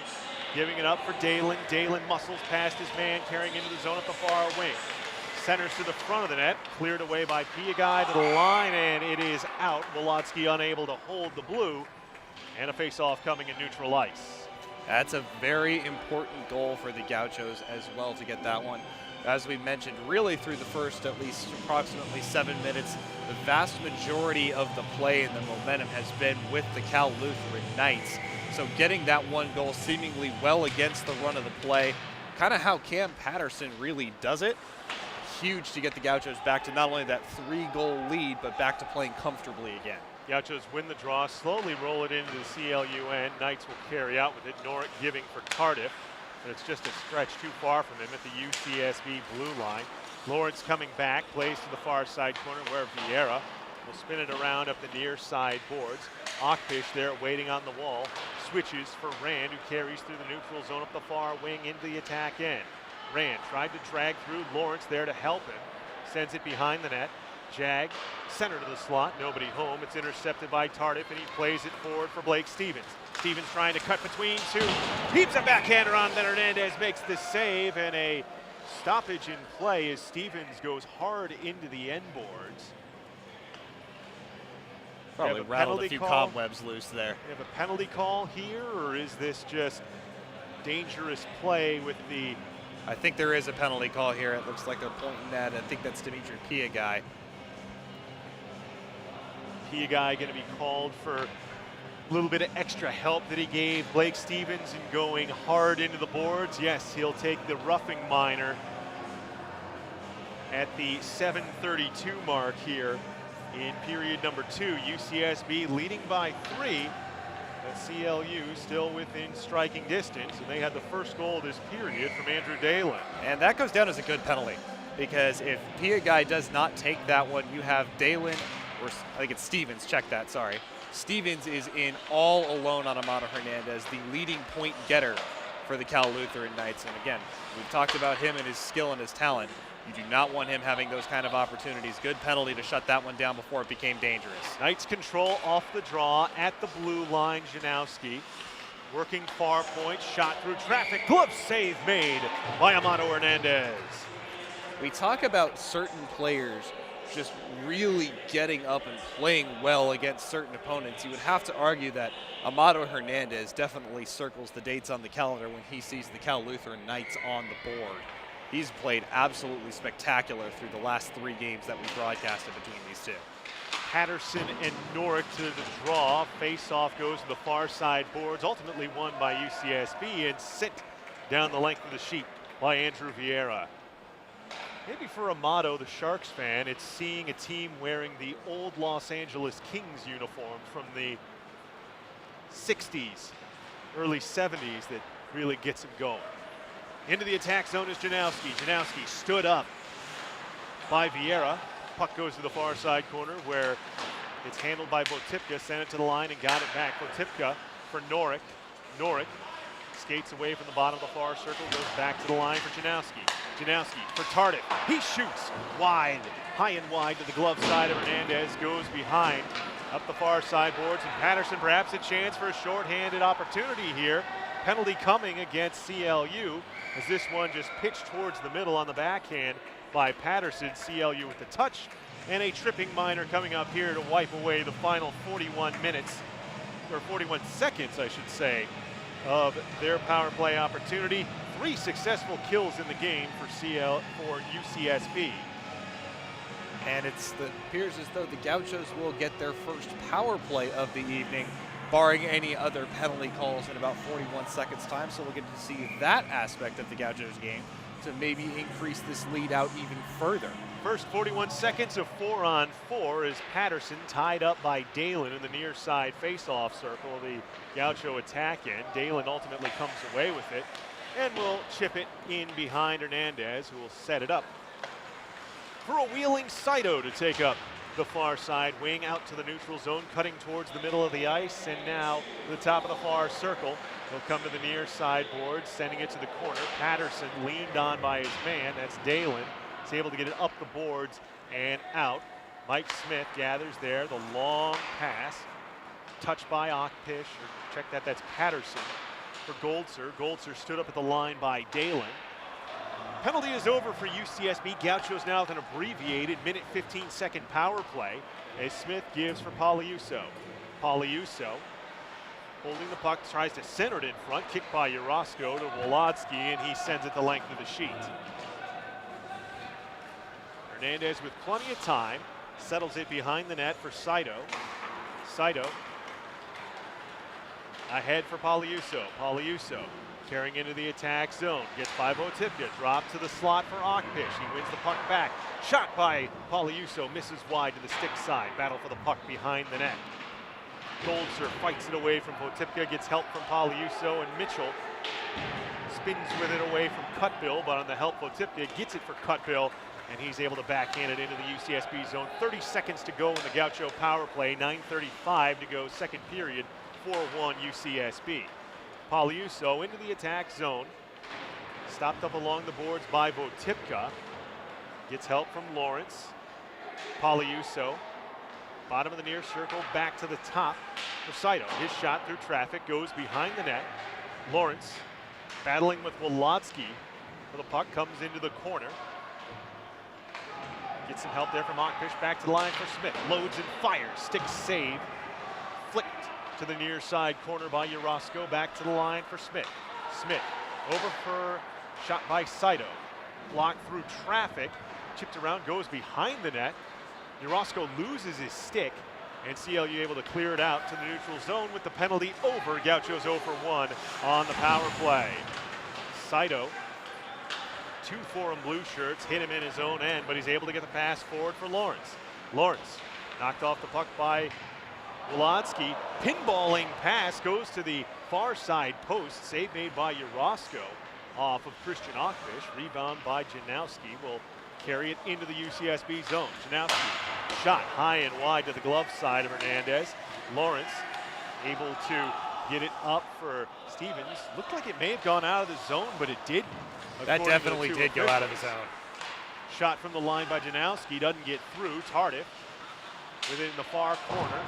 Giving it up for Dalen. Dalen muscles past his man, carrying into the zone at the far wing. Centers to the front of the net, cleared away by Piagai to the line, and it is out. Wolodzki unable to hold the blue, and a face-off coming in neutral ice. That's a very important goal for the Gauchos as well to get that one. As we mentioned, really through the first at least approximately 7 minutes, the vast majority of the play and the momentum has been with the Cal Lutheran Knights. So getting that one goal seemingly well against the run of the play, kind of how Cam Patterson really does it. Huge to get the Gauchos back to not only that 3-goal lead, but back to playing comfortably again. Gauchos win the draw, slowly roll it into the CLU end. Knights will carry out with it. Norick giving for Tardif. But it's just a stretch too far from him at the UCSB blue line. Lawrence coming back, plays to the far side corner where Vieira will spin it around up the near side boards. Ockfish there waiting on the wall. Switches for Rand, who carries through the neutral zone up the far wing into the attack end. Rand tried to drag through. Lawrence there to help him. Sends it behind the net. Jag, center to the slot, nobody home. It's intercepted by Tardif, and he plays it forward for Blake Stevens. Stevens trying to cut between two. Heaps a backhander on, then Hernandez makes the save, and a stoppage in play as Stevens goes hard into the end boards. Probably rattled a few cobwebs loose there. We have a penalty call here, or is this just dangerous play with the... I think there is a penalty call here. It looks like they're pointing at, I think that's Dimitri Piagai. Piagai going to be called for a little bit of extra help that he gave Blake Stevens in going hard into the boards. Yes, he'll take the roughing minor at the 7:32 mark here in period number 2. UCSB leading by 3. But CLU still within striking distance, and they had the first goal of this period from Andrew Dalen. And that goes down as a good penalty, because if Piagai does not take that one, you have Dalen, or I think it's Stevens, check that, sorry. Stevens is in all alone on Amado Hernandez, the leading point getter for the Cal Lutheran Knights. And again, we've talked about him and his skill and his talent. You do not want him having those kind of opportunities. Good penalty to shut that one down before it became dangerous. Knights control off the draw at the blue line. Janowski working far point, shot through traffic, glove save made by Amado Hernandez. We talk about certain players just really getting up and playing well against certain opponents. You would have to argue that Amado Hernandez definitely circles the dates on the calendar when he sees the Cal Lutheran Knights on the board. He's played absolutely spectacular through the last 3 games that we broadcasted between these two. Patterson and Norick to the draw. Face-off goes to the far side boards, ultimately won by UCSB and sent down the length of the sheet by Andrew Vieira. Maybe for a motto, the Sharks fan, it's seeing a team wearing the old Los Angeles Kings uniform from the 60s, early 70s that really gets him going. Into the attack zone is Janowski. Janowski stood up by Vieira. Puck goes to the far side corner where it's handled by Votipka, sent it to the line and got it back. Votipka for Norick. Norick skates away from the bottom of the far circle, goes back to the line for Janowski. Janowski for Tardif. He shoots wide, high and wide to the glove side of Hernandez, goes behind up the far side boards, and Patterson perhaps a chance for a shorthanded opportunity here. Penalty coming against CLU as this one just pitched towards the middle on the backhand by Patterson. CLU with the touch, and a tripping minor coming up here to wipe away the final 41 minutes, or 41 seconds I should say, of their power play opportunity. 3 successful kills in the game for UCSB. And it appears as though the Gauchos will get their first power play of the evening, barring any other penalty calls in about 41 seconds time. So we'll get to see that aspect of the Gauchos game to maybe increase this lead out even further. First 41 seconds of 4-on-4 is Patterson tied up by Dalen in the near side face-off circle. The Gaucho attack end. Dalen ultimately comes away with it and will chip it in behind Hernandez, who will set it up for a wheeling Saito to take up the far side wing out to the neutral zone, cutting towards the middle of the ice, and now to the top of the far circle. He'll come to the near side board, sending it to the corner. Patterson leaned on by his man, that's Dalen. He's able to get it up the boards and out. Mike Smith gathers there, the long pass, touched by Ockpish, or check that, that's Patterson for Goldser. Goldser stood up at the line by Dalen. Penalty is over for UCSB. Gauchos now with an abbreviated minute 15-second power play as Smith gives for Pauliuso. Pauliuso holding the puck, tries to center it in front, kicked by Urosco to Wolodsky, and he sends it the length of the sheet. Hernandez with plenty of time, settles it behind the net for Saito. Saito ahead for Pauliuso. Pauliuso carrying into the attack zone, gets by Votipka, dropped to the slot for Ockpish. He wins the puck back. Shot by Pauliuso, misses wide to the stick side. Battle for the puck behind the net. Goldser fights it away from Votipka, gets help from Pauliuso, and Mitchell spins with it away from Cutbill, but on the help, Votipka gets it for Cutbill, and he's able to backhand it into the UCSB zone. 30 seconds to go in the Gaucho power play, 9:35 to go second period, 4-1 UCSB. Pauliuso into the attack zone, stopped up along the boards by Votipka, gets help from Lawrence. Pauliuso, bottom of the near circle, back to the top for Saito. His shot through traffic goes behind the net. Lawrence battling with Wolodsky, where the puck comes into the corner. Gets some help there from Ockpish, back to the line for Smith. Loads and fires, stick save, flicked to the near side corner by Urosco, back to the line for Smith. Smith over for shot by Saito. Blocked through traffic, chipped around, goes behind the net. Urosco loses his stick, and CLU able to clear it out to the neutral zone with the penalty over. Gauchos 0 for 1 on the power play. Saito, 2 for him blue shirts, hit him in his own end, but he's able to get the pass forward for Lawrence. Lawrence knocked off the puck by Wolodsky. Pinballing pass goes to the far side post. Save made by Urosco off of Christian Ockfish. Rebound by Janowski will carry it into the UCSB zone. Janowski shot high and wide to the glove side of Hernandez. Lawrence able to get it up for Stevens. Looked like it may have gone out of the zone, but it didn't. That definitely did go out of the zone. Shot from the line by Janowski, doesn't get through. Tardif within the far corner.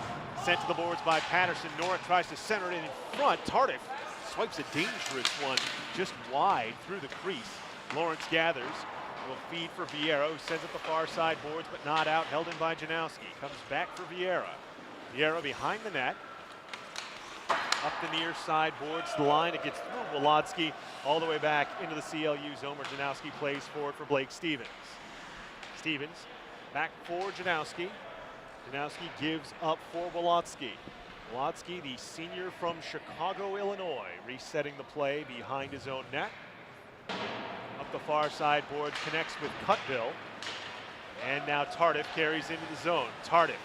Sent to the boards by Patterson. Norick tries to center it in front. Tardif swipes a dangerous one just wide through the crease. Lawrence gathers. Will feed for Vieira, who sends it the far side boards, but not out. Held in by Janowski. Comes back for Vieira. Vieira behind the net. Up the near side boards to the line. It gets through Wolodsky all the way back into the CLU zone where Janowski plays forward for Blake Stevens. Stevens back for Janowski. Janowski gives up for Wolodsky. Wolodsky, the senior from Chicago, Illinois, resetting the play behind his own net. Up the far side boards, connects with Cutbill. And now Tardif carries into the zone. Tardif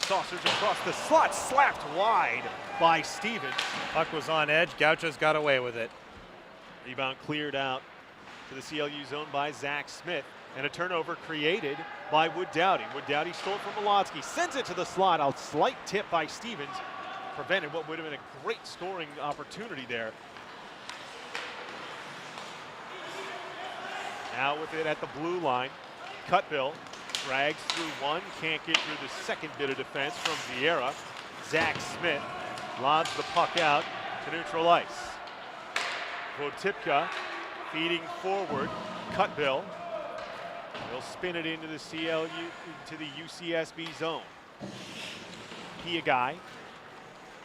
saucers across the slot, slapped wide by Stevens. Puck was on edge, Gauchos got away with it. Rebound cleared out to the CLU zone by Zach Smith. And a turnover created by Wood Dowdy. Wood Dowdy stole from Wolotsky, sends it to the slot. A slight tip by Stevens prevented what would have been a great scoring opportunity there. Now with it at the blue line, Cutbill drags through one, can't get through the second bit of defense from Vieira. Zach Smith lobs the puck out to neutral ice. Votipka feeding forward, Cutbill. He'll spin it into the CLU, into the UCSB zone. Piagai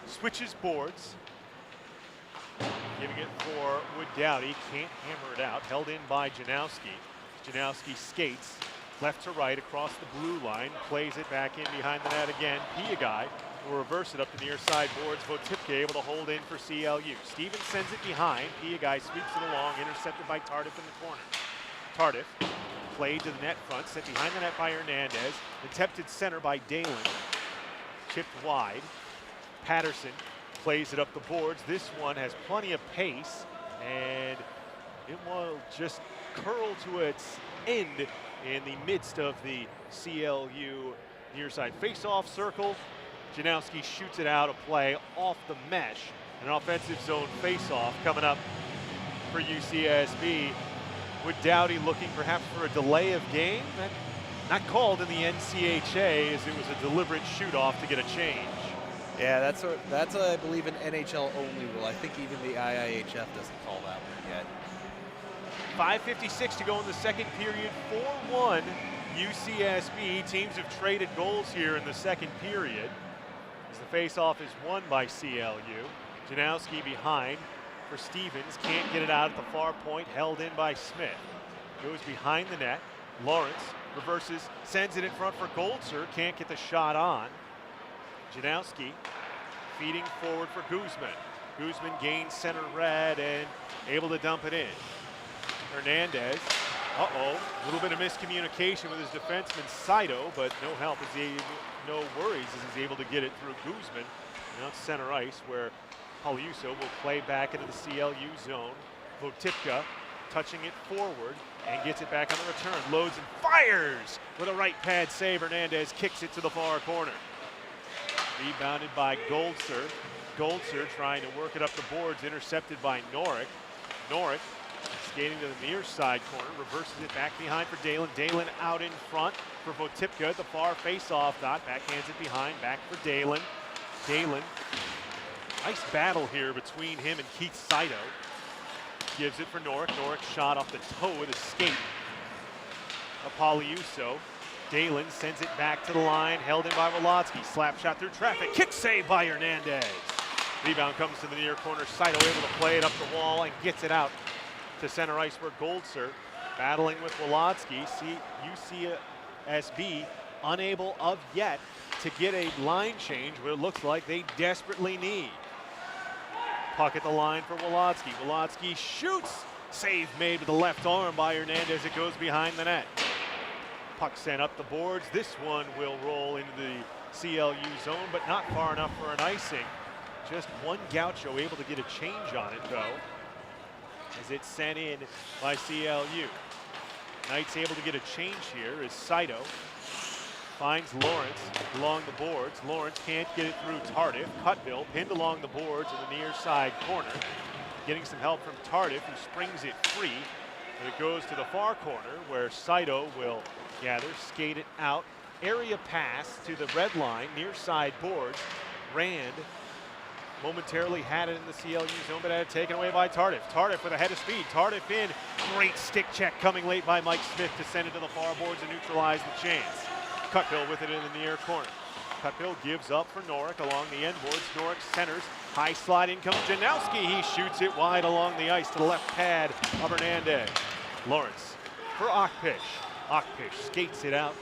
switches boards, giving it for Wood Dowdy, can't hammer it out, held in by Janowski. Janowski skates left to right across the blue line, plays it back in behind the net again. Piagai will reverse it up the near side boards. Votipka able to hold in for CLU. Stevens sends it behind. Piagai sweeps it along, intercepted by Tardif in the corner. Tardif played to the net front, set behind the net by Hernandez. Attempted center by Dalen. Chipped wide. Patterson plays it up the boards. This one has plenty of pace, and it will just curl to its end in the midst of the CLU near side face-off circle. Janowski shoots it out of play off the mesh. An offensive zone face-off coming up for UCSB. Wood Dowdy looking perhaps for a delay of game. Not called in the NCHA, as it was a deliberate shoot-off to get a change. Yeah, that's I believe an NHL only rule. I think even the IIHF doesn't call that one yet. 5:56 to go in the second period. 4-1 UCSB. Teams have traded goals here in the second period, as the faceoff is won by CLU. Janowski behind for Stevens. Can't get it out at the far point. Held in by Smith. Goes behind the net. Lawrence reverses, sends it in front for Goldser. Can't get the shot on. Janowski feeding forward for Guzman. Guzman gains center red and able to dump it in. Hernandez, a little bit of miscommunication with his defenseman Saito, but no help, no worries as he's able to get it through Guzman. Now it's center ice where Pauliuso will play back into the CLU zone. Votipka touching it forward and gets it back on the return. Loads and fires with a right pad save. Hernandez kicks it to the far corner. Rebounded by Goldser. Goldser trying to work it up the boards, intercepted by Norick. Norick skating to the near side corner, reverses it back behind for Dalen. Dalen out in front for Votipka at the far face-off dot. Backhands it behind, back for Dalen. Dalen, nice battle here between him and Keith Saito. Gives it for Norick. Norick shot off the toe with a skate. Pauliuso. Dalen sends it back to the line, held in by Wolotsky. Slap shot through traffic. Kick save by Hernandez. Rebound comes to the near corner. Saito able to play it up the wall and gets it out to center ice where Goldser battling with Wolotsky. UCSB unable of yet to get a line change, what it looks like they desperately need. Puck at the line for Wolotsky. Wolotsky shoots. Save made with the left arm by Hernandez. It goes behind the net. Puck sent up the boards. This one will roll into the CLU zone, but not far enough for an icing. Just one Gaucho able to get a change on it, though, as it's sent in by CLU. Knights able to get a change here as Saito finds Lawrence along the boards. Lawrence can't get it through Tardif. Cutbill pinned along the boards in the near side corner. Getting some help from Tardif, who springs it free. And it goes to the far corner where Saito will gather, skate it out. Area pass to the red line, near side boards. Rand momentarily had it in the CLU zone, but had it taken away by Tardif. Tardif with a head of speed. Tardif in. Great stick check coming late by Mike Smith to send it to the far boards and neutralize the chance. Cutbill with it in the near corner. Cutbill gives up for Norick along the end boards. Norick centers. High slide in comes Janowski. He shoots it wide along the ice to the left pad of Hernandez. Lawrence for Okpish. Okpish skates it out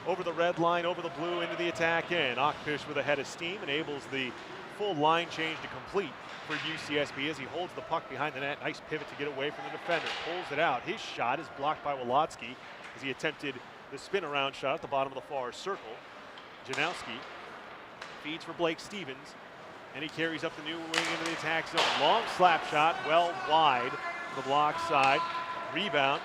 over the red line, over the blue, into the attack end. Okpish with a head of steam enables the full line change to complete for UCSB as he holds the puck behind the net. Nice pivot to get away from the defender. Pulls it out. His shot is blocked by Wolotsky as he attempted the spin around shot at the bottom of the far circle. Janowski feeds for Blake Stevens, and he carries up the new wing into the attack zone. Long slap shot, well wide to the block side. Rebound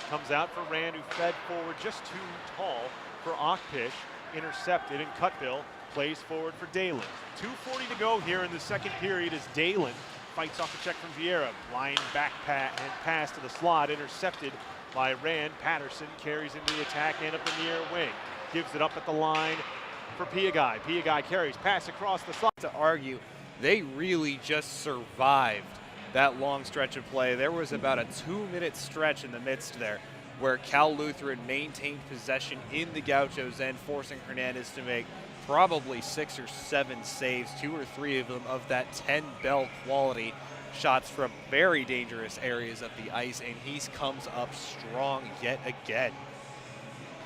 comes out for Rand, who fed forward just too tall for Ockpish. Intercepted, and Cutbill plays forward for Dalen. 2:40 to go here in the second period as Dalen fights off the check from Vieira. Line back and pass to the slot, intercepted by Rand. Patterson carries into the attack and up the near wing. Gives it up at the line for Piagai. Piagai carries, pass across the slot. To argue, they really just survived that long stretch of play. There was about a 2-minute stretch in the midst there where Cal Lutheran maintained possession in the Gauchos' end, forcing Hernandez to make probably 6 or 7 saves, 2 or 3 of them of that 10-bell quality shots from very dangerous areas of the ice, and he comes up strong yet again.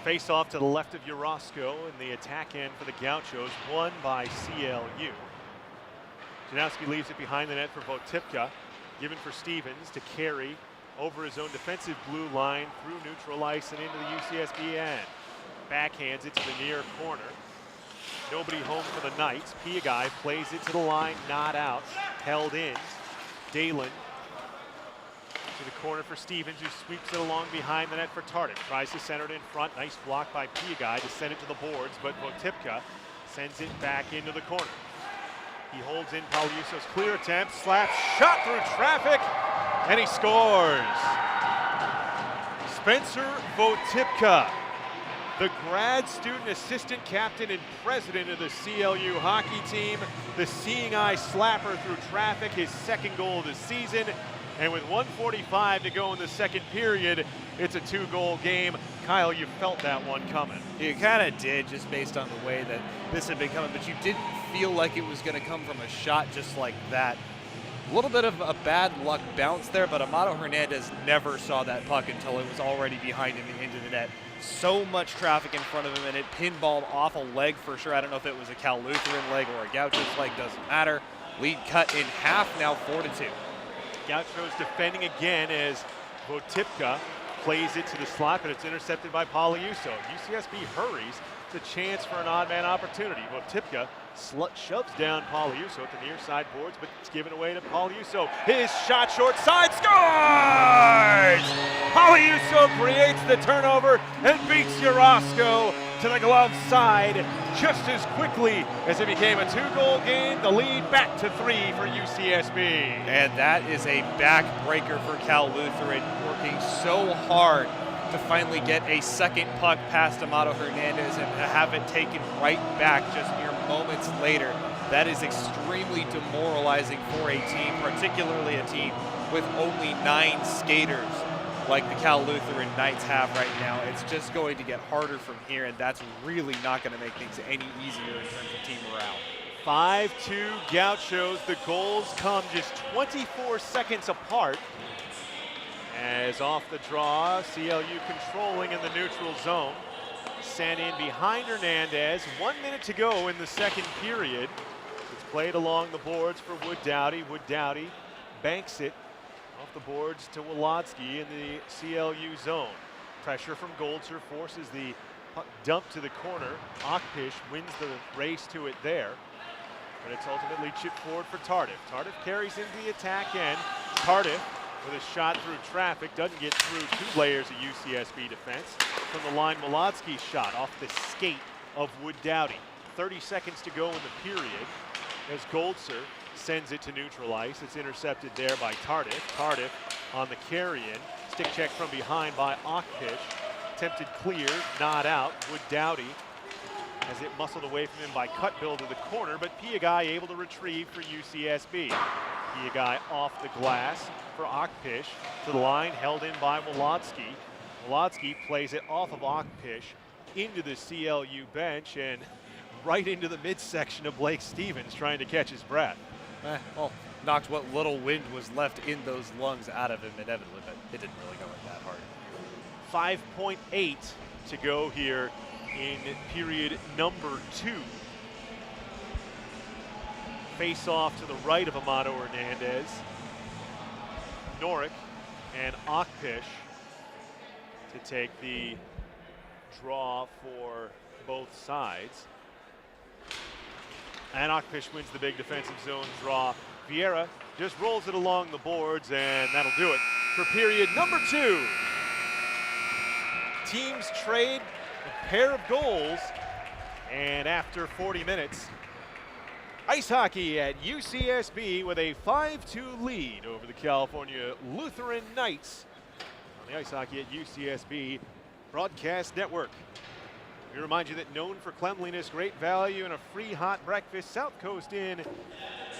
Face off to the left of Urosco in the attack end for the Gauchos, won by CLU. Janowski leaves it behind the net for Votipka, given for Stevens to carry over his own defensive blue line through neutral ice and into the UCSB end. Backhands it to the near corner. Nobody home for the Knights. Piagai plays it to the line, not out, held in. Dalen to the corner for Stevens, who sweeps it along behind the net for Tardif. Tries to center it in front. Nice block by Piagai to send it to the boards, but Votipka sends it back into the corner. He holds in Pauliuso's clear attempt, slap shot through traffic, and he scores. Spencer Votipka, the grad student assistant captain and president of the CLU hockey team, the seeing eye slapper through traffic, his second goal of the season. And with 1:45 to go in the second period, it's a 2-goal game. Kyle, you felt that one coming. You kind of did, just based on the way that this had been coming, but you didn't feel like it was going to come from a shot just like that. A little bit of a bad luck bounce there, but Amado Hernandez never saw that puck until it was already behind him into the net. So much traffic in front of him, and it pinballed off a leg for sure. I don't know if it was a Cal Lutheran leg or a Gauchos leg, doesn't matter. Lead cut in half, now 4-2. Gauchos defending again as Votipka plays it to the slot, but it's intercepted by Pauliuso. UCSB hurries. It's a chance for an odd man opportunity. Votipka shoves down Pauliuso at the near side boards, but it's given away to Pauliuso. His shot short side, scores! Pauliuso creates the turnover and beats Urosco to the glove side just as quickly as it became a 2-goal game. The lead back to 3 for UCSB. And that is a backbreaker for Cal Lutheran, working so hard to finally get a second puck past Amado Hernandez and have it taken right back just mere moments later. That is extremely demoralizing for a team, particularly a team with only 9 skaters like the Cal Lutheran Knights have right now. It's just going to get harder from here, and that's really not going to make things any easier in terms of team morale. 5-2 Gauchos. The goals come just 24 seconds apart. As off the draw, CLU controlling in the neutral zone. Sent in behind Hernandez. 1 minute to go in the second period. It's played along the boards for Wood Dowdy. Wood Dowdy banks it off the boards to Wolotsky in the CLU zone. Pressure from Goldser forces the puck dump to the corner. Ockpish wins the race to it there, but it's ultimately chipped forward for Tardif. Tardif carries into the attack end. Tardif with a shot through traffic, doesn't get through 2 layers of UCSB defense. From the line, Wolotsky's shot off the skate of Wood Dowdy. 30 seconds to go in the period as Goldser sends it to neutral ice. It's intercepted there by Tardif. Tardif on the carry-in. Stick check from behind by Ockpish. Attempted clear, not out. Wood Dowdy as it muscled away from him by Cutbill to the corner, but Piagai able to retrieve for UCSB. Piagai off the glass for Ockpish to the line, held in by Wolotsky. Wolotsky plays it off of Ockpish into the CLU bench and right into the midsection of Blake Stevens trying to catch his breath. Well, knocked what little wind was left in those lungs out of him inevitably, but it didn't really go that hard. 5.8 to go here in period number 2. face off to the right of Amato Hernandez. Norick and Akpish to take the draw for both sides. And Akpish wins the big defensive zone draw. Vieira just rolls it along the boards, and that'll do it for period number 2. Teams trade a pair of goals, and after 40 minutes, ice hockey at UCSB with a 5-2 lead over the California Lutheran Knights on the Ice Hockey at UCSB Broadcast Network. We remind you that known for cleanliness, great value, and a free hot breakfast, South Coast Inn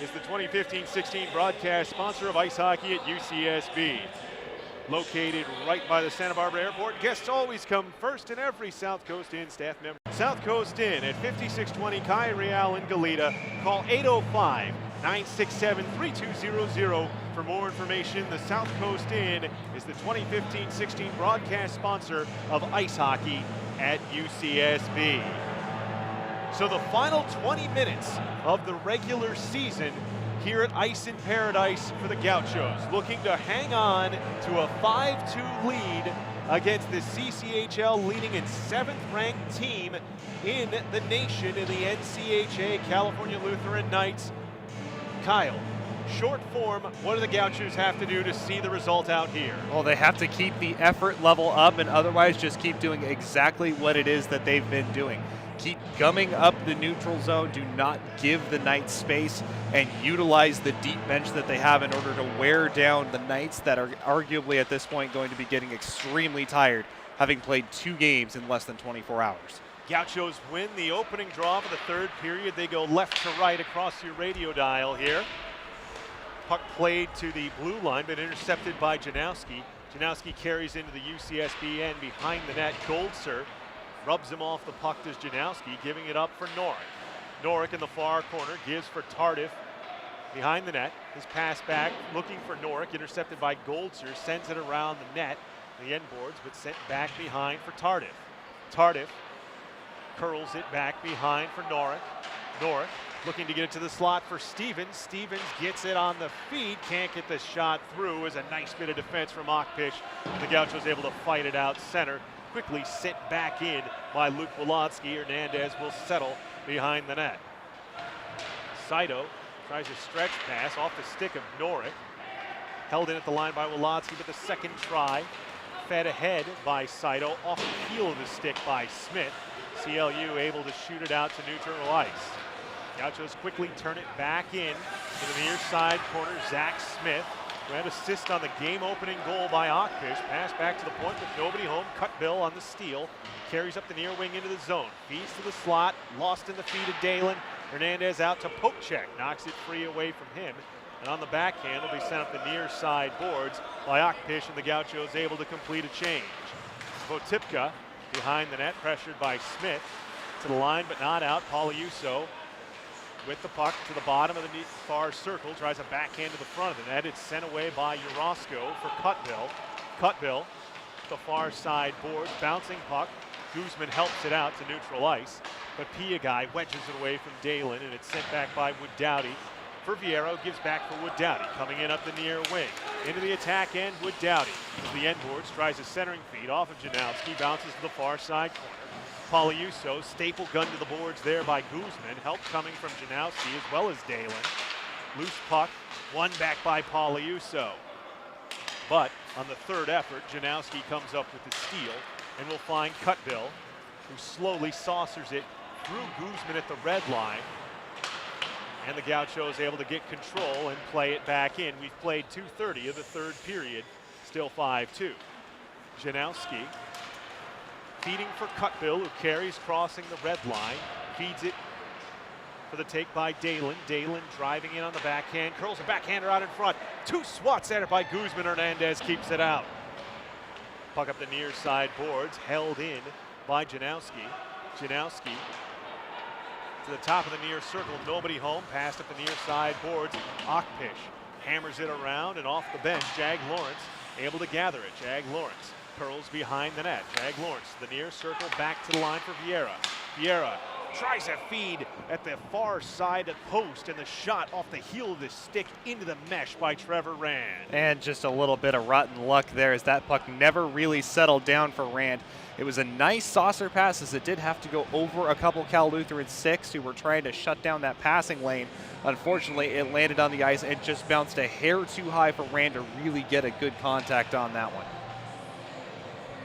is the 2015-16 broadcast sponsor of ice hockey at UCSB. Located right by the Santa Barbara Airport, guests always come first in every South Coast Inn staff member. South Coast Inn at 5620 Calle Real in Goleta. Call 805-967-3200 for more information. The South Coast Inn is the 2015-16 broadcast sponsor of ice hockey at UCSB. So the final 20 minutes of the regular season here at Ice in Paradise for the Gauchos, looking to hang on to a 5-2 lead against the CCHL leading and 7th-ranked team in the nation in the NCHA, California Lutheran Knights. Kyle, short form, what do the Gauchos have to do to see the result out here? Well, they have to keep the effort level up and otherwise just keep doing exactly what it is that they've been doing. Keep gumming up the neutral zone. Do not give the Knights space and utilize the deep bench that they have in order to wear down the Knights that are arguably at this point going to be getting extremely tired, having played 2 games in less than 24 hours. Gauchos win the opening draw for the 3rd period. They go left to right across your radio dial here. Puck played to the blue line, but intercepted by Janowski. Janowski carries into the UCSB end behind the net. Goldser rubs him off the puck to Janowski, giving it up for Norick. Norick in the far corner gives for Tardif behind the net. His pass back, looking for Norick, intercepted by Goldser, sends it around the net, the end boards, but sent back behind for Tardif. Tardif curls it back behind for Norick. Norick looking to get it to the slot for Stevens. Stevens gets it on the feed, can't get the shot through. As a nice bit of defense from Akpish. The Gauchos able to fight it out center. Quickly sent back in by Luke Wolotsky. Hernandez will settle behind the net. Saito tries a stretch pass off the stick of Norick. Held in at the line by Wolotsky, but the second try fed ahead by Saito off the heel of the stick by Smith. CLU able to shoot it out to neutral ice. Gauchos quickly turn it back in to the near side corner. Zach Smith, who had assist on the game-opening goal by Akpish. Pass back to the point with nobody home. Cutbill on the steal. Carries up the near wing into the zone. Feeds to the slot. Lost in the feet of Dalen. Hernandez out to Pokecheck. Knocks it free away from him. And on the backhand will be sent up the near side boards by Akpish, and the Gauchos able to complete a change. Votipka behind the net, pressured by Smith. To the line, but not out. Pauliuso with the puck to the bottom of the far circle, tries a backhand to the front of the net. It's sent away by Urosco for Cutbill. Cutbill, the far side boards, bouncing puck. Guzman helps it out to neutral ice, but Piagai wedges it away from Dalen, and it's sent back by Wood Dowdy. For Viero, gives back for Wood Dowdy, coming in up the near wing. Into the attack end, Wood Dowdy. To the end boards, tries a centering feed off of Janowski, bounces to the far side corner. Pauliuso, staple gun to the boards there by Guzman. Help coming from Janowski as well as Dalen. Loose puck, won back by Pauliuso. But on the 3rd effort, Janowski comes up with the steal and will find Cutbill, who slowly saucers it through Guzman at the red line. And the Gauchos able to get control and play it back in. We've played 2:30 of the 3rd period, still 5-2. Janowski feeding for Cutbill, who carries crossing the red line. Feeds it for the take by Dalen. Dalen driving in on the backhand, curls a backhander out in front. 2 swats at it by Guzman. Hernandez keeps it out. Puck up the near side boards, held in by Janowski. Janowski to the top of the near circle, nobody home. Passed up the near side boards. Akpish hammers it around, and off the bench, Jag Lawrence able to gather it. Jag Lawrence curls behind the net. Jag Lawrence, the near circle, back to the line for Vieira. Vieira tries a feed at the far side post, and the shot off the heel of the stick into the mesh by Trevor Rand. And just a little bit of rotten luck there as that puck never really settled down for Rand. It was a nice saucer pass as it did have to go over a couple Cal Lutheran 6 who were trying to shut down that passing lane. Unfortunately, it landed on the ice and just bounced a hair too high for Rand to really get a good contact on that one.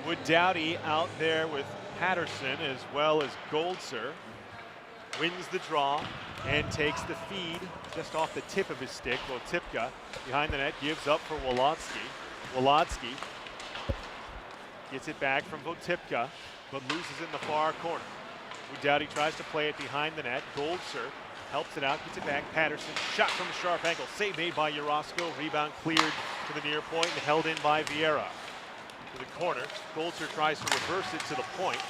Wood Dowdy out there with Patterson as well as Goldser. Wins the draw and takes the feed just off the tip of his stick. Votipka behind the net gives up for Wolotsky. Wolotsky gets it back from Votipka, but loses in the far corner. Wood Dowdy tries to play it behind the net. Goldser helps it out, gets it back. Patterson, shot from a sharp angle. Save made by Urosco. Rebound cleared to the near point and held in by Vieira. To the corner, Goldser tries to reverse it to the point.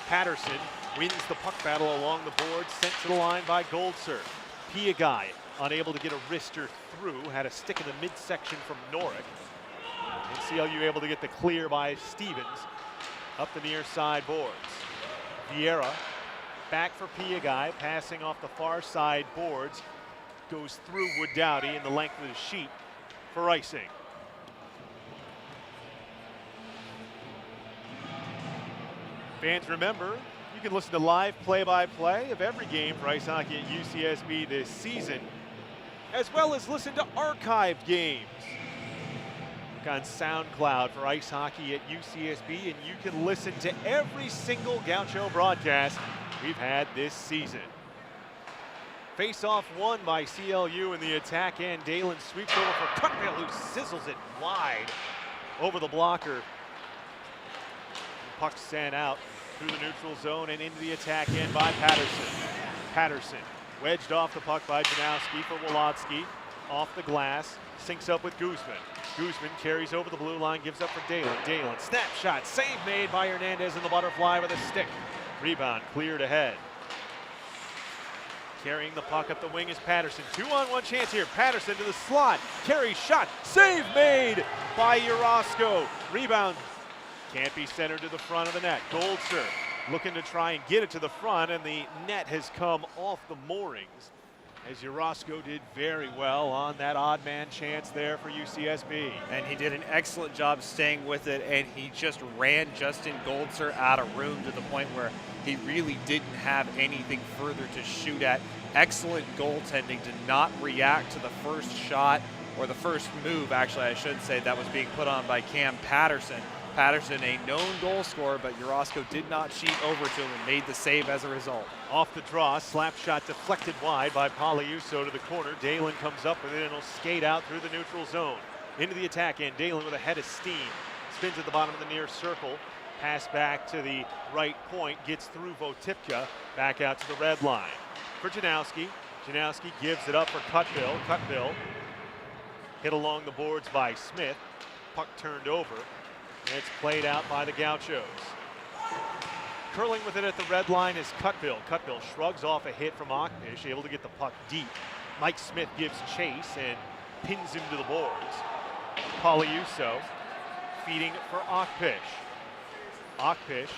Patterson wins the puck battle along the board, sent to the line by Goldser. Piagai, unable to get a wrister through, had a stick in the midsection from Norick. And CLU able to get the clear by Stevens up the near side boards. Vieira back for Piagai, passing off the far side boards, goes through Wood Dowdy in the length of the sheet for icing. Fans, remember, you can listen to live play-by-play of every game for ice hockey at UCSB this season, as well as listen to archived games. Look on SoundCloud for ice hockey at UCSB, and you can listen to every single Gaucho broadcast we've had this season. Face-off won by CLU in the attack end. Dalen sweeps over for Cutbill, who sizzles it wide over the blocker. Puck sent out through the neutral zone and into the attack end by Patterson. Patterson wedged off the puck by Janowski for Wolotsky. Off the glass, syncs up with Guzman. Guzman carries over the blue line, gives up for Dalen. Dalen, snapshot, save made by Hernandez in the butterfly with a stick. Rebound cleared ahead. Carrying the puck up the wing is Patterson. 2-on-1 chance here. Patterson to the slot. Carry shot. Save made by Urosco. Rebound can't be centered to the front of the net. Goldser looking to try and get it to the front, and the net has come off the moorings as Urosco did very well on that odd man chance there for UCSB. And he did an excellent job staying with it, and he just ran Justin Goldser out of room to the point where he really didn't have anything further to shoot at. Excellent goaltending to not react to the first shot, or the first move, actually, I should say, that was being put on by Cam Patterson. Patterson, a known goal scorer, but Urosco did not cheat over to him and made the save as a result. Off the draw, slap shot deflected wide by Poliuso to the corner. Dalen comes up with it and will skate out through the neutral zone. Into the attack end, Dalen with a head of steam. Spins at the bottom of the near circle. Pass back to the right point, gets through Votipka, back out to the red line. For Janowski. Janowski gives it up for Cutbill. Cutbill hit along the boards by Smith. Puck turned over. And it's played out by the Gauchos. Curling with it at the red line is Cutbill. Cutbill shrugs off a hit from Ockpish, able to get the puck deep. Mike Smith gives chase and pins him to the boards. Poliuso feeding for Ockpish. Ockpish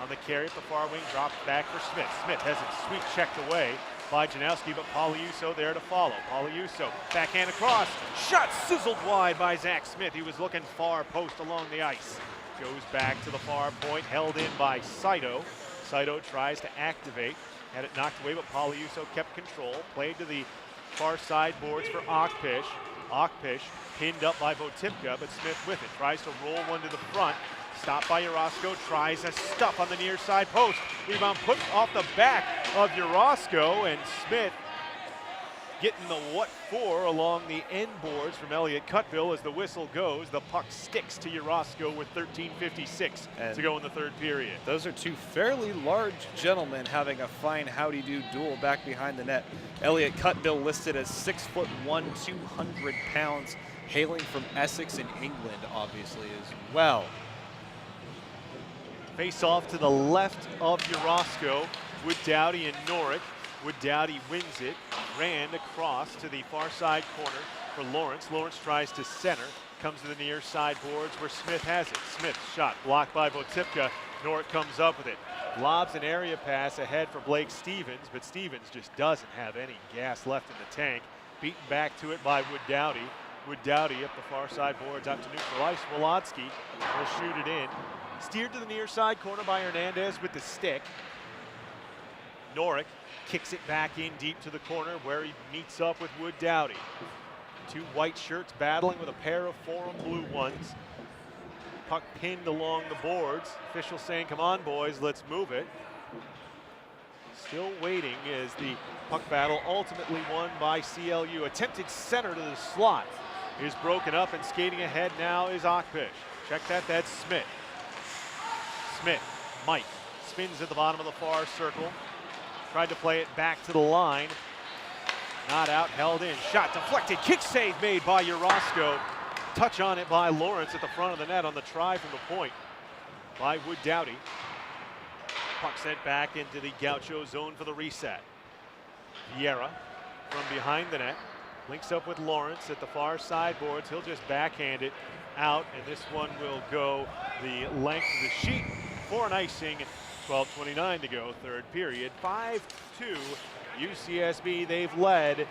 on the carry at the far wing, drops back for Smith. Smith has it sweep checked away by Janowski, but Poliuso there to follow. Poliuso, backhand across, shot sizzled wide by Zach Smith. He was looking far post along the ice. Goes back to the far point, held in by Saito. Saito tries to activate, had it knocked away, but Poliuso kept control. Played to the far side boards for Ockpish. Ockpish pinned up by Votipka, but Smith with it. Tries to roll one to the front. Stopped by Urosco, tries a stuff on the near side post. Rebound put off the back of Urosco, and Smith getting the what for along the end boards from Elliot Cutbill as the whistle goes. The puck sticks to Urosco with 13:56 to go in the third period. Those are two fairly large gentlemen having a fine howdy-do duel back behind the net. Elliot Cutbill listed as 6'1", 200 pounds, hailing from Essex in England, obviously, as well. Face off to the left of Urosco. Wood Dowdy and Norick. Wood Dowdy wins it. Ran across to the far side corner for Lawrence. Lawrence tries to center. Comes to the near side boards where Smith has it. Smith's shot blocked by Votipka. Norick comes up with it. Lobs an area pass ahead for Blake Stevens, but Stevens just doesn't have any gas left in the tank. Beaten back to it by Wood Dowdy. Wood Dowdy up the far side boards out to neutral ice. Wolotsky will shoot it in. Steered to the near side corner by Hernandez with the stick. Norick kicks it back in deep to the corner where he meets up with Wood Dowdy. Two white shirts battling with a pair of Forum blue ones. Puck pinned along the boards. Official saying, come on boys, let's move it. Still waiting as the puck battle ultimately won by CLU. Attempted center to the slot is broken up, and skating ahead now is Akpish. Check that, that's Smith. Smith, Mike, spins at the bottom of the far circle. Tried to play it back to the line. Not out, held in, shot deflected, kick save made by Urosco. Touch on it by Lawrence at the front of the net on the try from the point by Wood Dowdy. Puck sent back into the Gaucho zone for the reset. Vieira from behind the net links up with Lawrence at the far side boards. He'll just backhand it out, and this one will go the length of the sheet for an icing. 12:29 to go, third period. 5-2 UCSB. They've led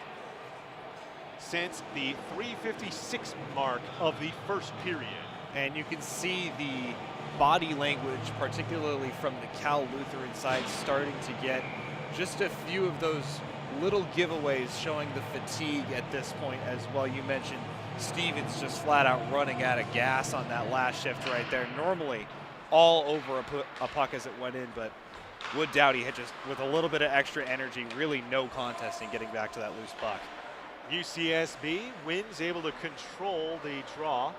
since the 3:56 mark of the first period. And you can see the body language, particularly from the Cal Lutheran side, starting to get just a few of those little giveaways, showing the fatigue at this point as well. You mentioned Stevens just flat out running out of gas on that last shift right there. Normally all over a puck as it went in, but Wood Dowdy had just, with a little bit of extra energy, really no contest in getting back to that loose puck. UCSB wins, able to control the draw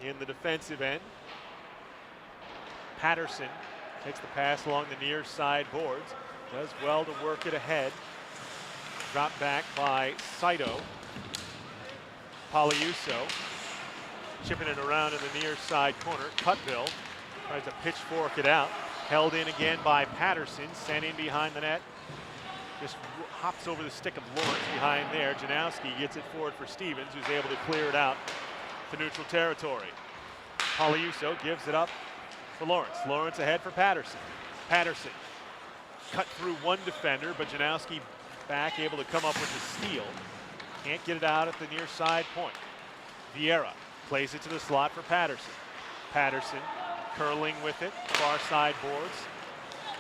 in the defensive end. Patterson takes the pass along the near side boards. Does well to work it ahead. Dropped back by Saito. Poliuso chipping it around in the near side corner. Cutville tries to pitchfork it out. Held in again by Patterson. Sent in behind the net. Just hops over the stick of Lawrence behind there. Janowski gets it forward for Stevens, who's able to clear it out to neutral territory. Poliuso gives it up for Lawrence. Lawrence ahead for Patterson. Patterson cut through one defender, but Janowski back, able to come up with the steal. Can't get it out at the near side point. Vieira plays it to the slot for Patterson. Patterson curling with it, far side boards.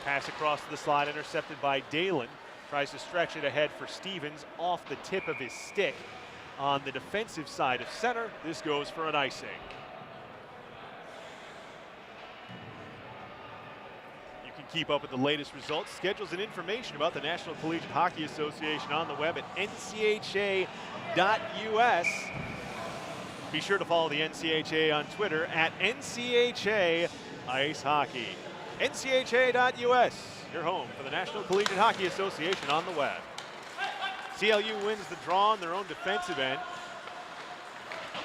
Pass across to the slot, intercepted by Dalen. Tries to stretch it ahead for Stevens off the tip of his stick on the defensive side of center. This goes for an icing. You can keep up with the latest results, schedules, and information about the National Collegiate Hockey Association on the web at NCHA.US. Be sure to follow the NCHA on Twitter at NCHA Ice Hockey. NCHA.US, your home for the National Collegiate Hockey Association on the web. CLU wins the draw on their own defensive end.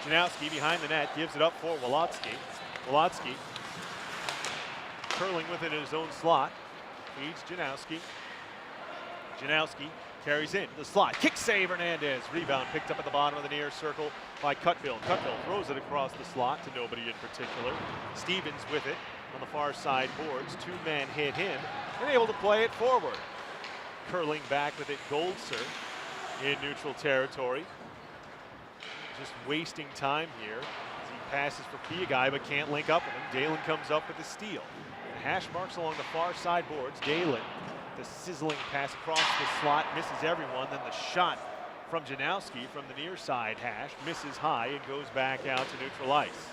Janowski behind the net gives it up for Wolotsky. Wolotsky curling with it in his own slot. Feeds Janowski. Janowski carries in the slot. Kick save, Hernandez. Rebound picked up at the bottom of the near circle by Cutville. Cutville throws it across the slot to nobody in particular. Stevens with it on the far side boards. Two men hit him and able to play it forward. Curling back with it, Goldser in neutral territory. Just wasting time here as he passes for Piagai but can't link up with him. Dalen comes up with the steal. Hash marks along the far side boards. Dalen, the sizzling pass across the slot, misses everyone. Then the shot from Janowski from the near side hash misses high and goes back out to neutral ice.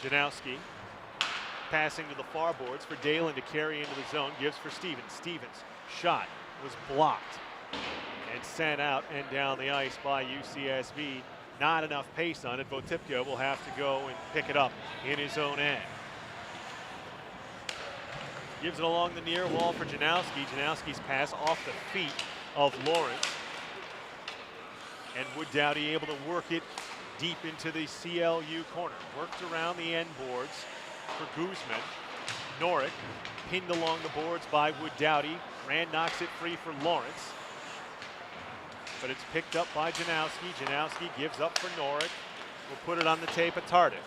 Janowski passing to the far boards for Dalen to carry into the zone, gives for Stevens. Stevens' shot was blocked and sent out and down the ice by UCSB. Not enough pace on it. Votipka will have to go and pick it up in his own end. Gives it along the near wall for Janowski. Janowski's pass off the feet of Lawrence. And Wood Dowdy able to work it deep into the CLU corner. Worked around the end boards for Guzman. Norick pinned along the boards by Wood Dowdy. Rand knocks it free for Lawrence. But it's picked up by Janowski. Janowski gives up for Norick. We'll put it on the tape at Tardif.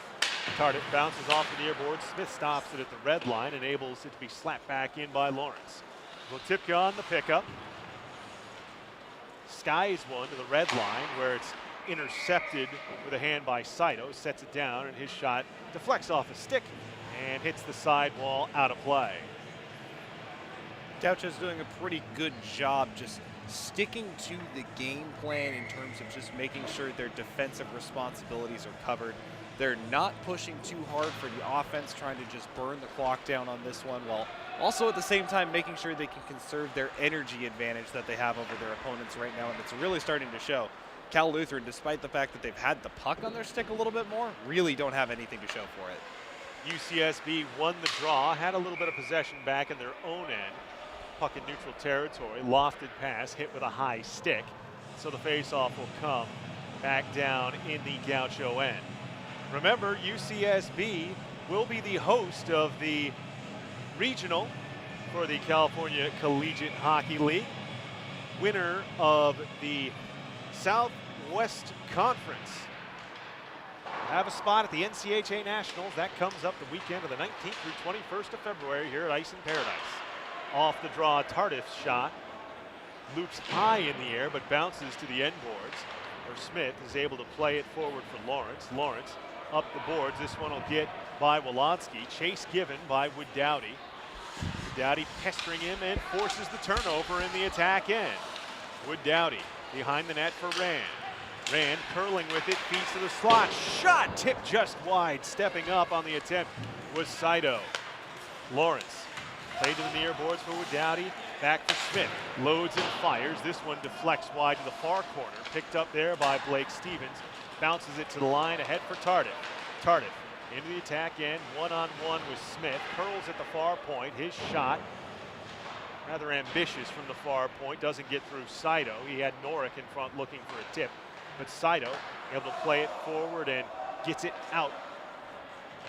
Tardif bounces off the near board. Smith stops it at the red line, enables it to be slapped back in by Lawrence. Goleta on the pickup. Skies one to the red line where it's intercepted with a hand by Saito. Sets it down, and his shot deflects off a stick and hits the sidewall out of play. Gaucho's doing a pretty good job just sticking to the game plan in terms of just making sure their defensive responsibilities are covered. They're not pushing too hard for the offense, trying to just burn the clock down on this one, while also at the same time making sure they can conserve their energy advantage that they have over their opponents right now, and it's really starting to show. Cal Lutheran, despite the fact that they've had the puck on their stick a little bit more, really don't have anything to show for it. UCSB won the draw, had a little bit of possession back in their own end. Puck in neutral territory, lofted pass, hit with a high stick. So the faceoff will come back down in the Gaucho end. Remember, UCSB will be the host of the regional for the California Collegiate Hockey League. Winner of the Southwest Conference have a spot at the NCHA Nationals. That comes up the weekend of the 19th through 21st of February here at Ice in Paradise. Off the draw, Tardif's shot loops high in the air but bounces to the end boards, where Smith is able to play it forward for Lawrence. Lawrence up the boards. This one will get by Wolodsky. Chase given by Wood Dowdy. Dowdy pestering him and forces the turnover in the attack end. Wood Dowdy behind the net for Rand. Rand curling with it, feeds to the slot. Shot tipped just wide. Stepping up on the attempt was Saito. Lawrence played to the near boards for Wood Dowdy. Back for Smith. Loads and fires. This one deflects wide to the far corner. Picked up there by Blake Stevens. Bounces it to the line ahead for Tardif. Tardif into the attack end, one-on-one with Smith. Curls at the far point. His shot, rather ambitious from the far point, doesn't get through Saito. He had Norick in front looking for a tip, but Saito able to play it forward and gets it out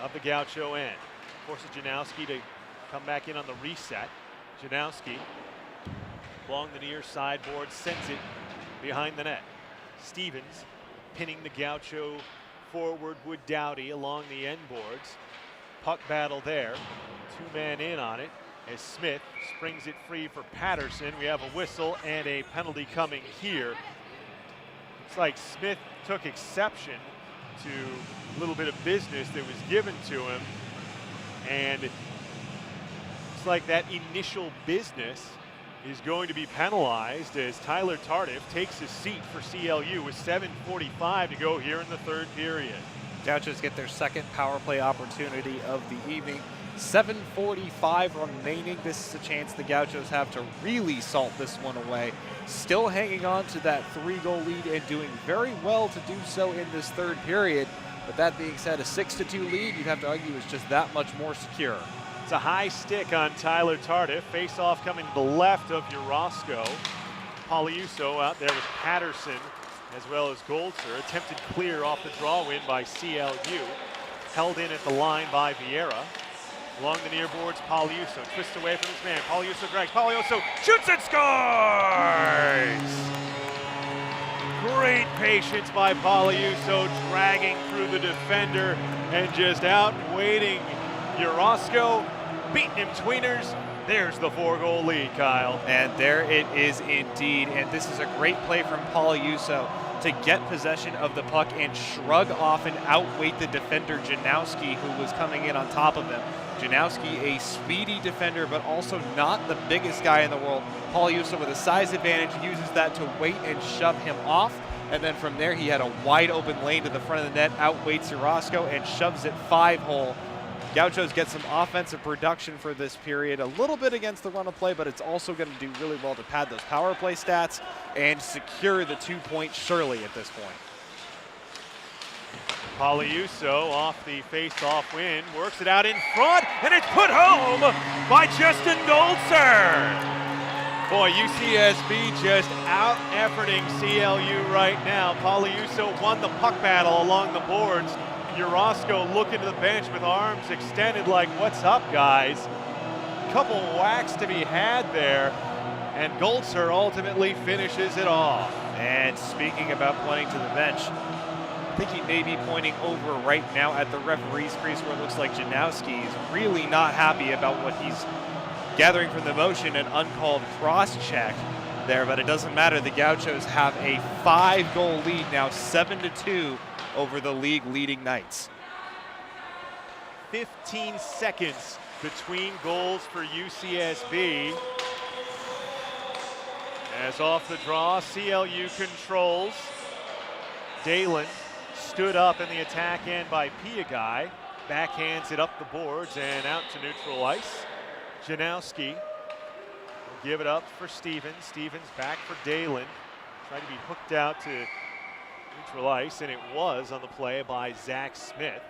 of the Gaucho end. Forces Janowski to come back in on the reset. Janowski along the near sideboard sends it behind the net. Stevens pinning the Gaucho forward. Wood Dowdy along the end boards. Puck battle there. Two men in on it as Smith springs it free for Patterson. We have a whistle and a penalty coming here. Looks like Smith took exception to a little bit of business that was given to him, and it's like that initial business is going to be penalized as Tyler Tardif takes his seat for CLU with 7:45 to go here in the third period. Gauchos get their second power play opportunity of the evening. 7:45 remaining. This is a chance the Gauchos have to really salt this one away. Still hanging on to that 3-goal lead and doing very well to do so in this third period. But that being said, a 6-2 lead, you'd have to argue, is just that much more secure. It's a high stick on Tyler Tardif. Face-off coming to the left of Urosco. Poliuso out there with Patterson as well as Goldser. Attempted clear off the draw win by CLU. Held in at the line by Vieira. Along the near boards, Poliuso twists away from his man. Poliuso drags. Poliuso shoots and scores! Great patience by Poliuso, dragging through the defender and just outweighting Urosco, beating him tweeners. There's the 4-goal lead, Kyle. And there it is indeed. And this is a great play from Poliuso to get possession of the puck and shrug off and outweight the defender Janowski, who was coming in on top of him. Janowski, a speedy defender, but also not the biggest guy in the world. Poliuso, with a size advantage, uses that to wait and shove him off. And then from there, he had a wide open lane to the front of the net, outweights Urosco and shoves it 5-hole. Gauchos get some offensive production for this period, a little bit against the run of play, but it's also going to do really well to pad those power play stats and secure the 2 points surely at this point. Poliuso off the face-off win, works it out in front, and it's put home by Justin Goldser. Boy, UCSB just out-efforting CLU right now. Poliuso won the puck battle along the boards. Urosco looking to the bench with arms extended like, what's up, guys? Couple whacks to be had there, and Goldser ultimately finishes it off. And speaking about pointing to the bench, I think he may be pointing over right now at the referee's crease where it looks like Janowski is really not happy about what he's gathering from the motion, an uncalled cross-check there, but it doesn't matter. The Gauchos have a 5-goal lead now, 7-2 over the league-leading Knights. 15 seconds between goals for UCSB. As off the draw, CLU controls. Dalen stood up in the attack end by Piagai. Backhands it up the boards and out to neutral ice. Janowski will give it up for Stevens. Stevens back for Dalen. Trying to be hooked out to neutral ice, and it was on the play by Zach Smith.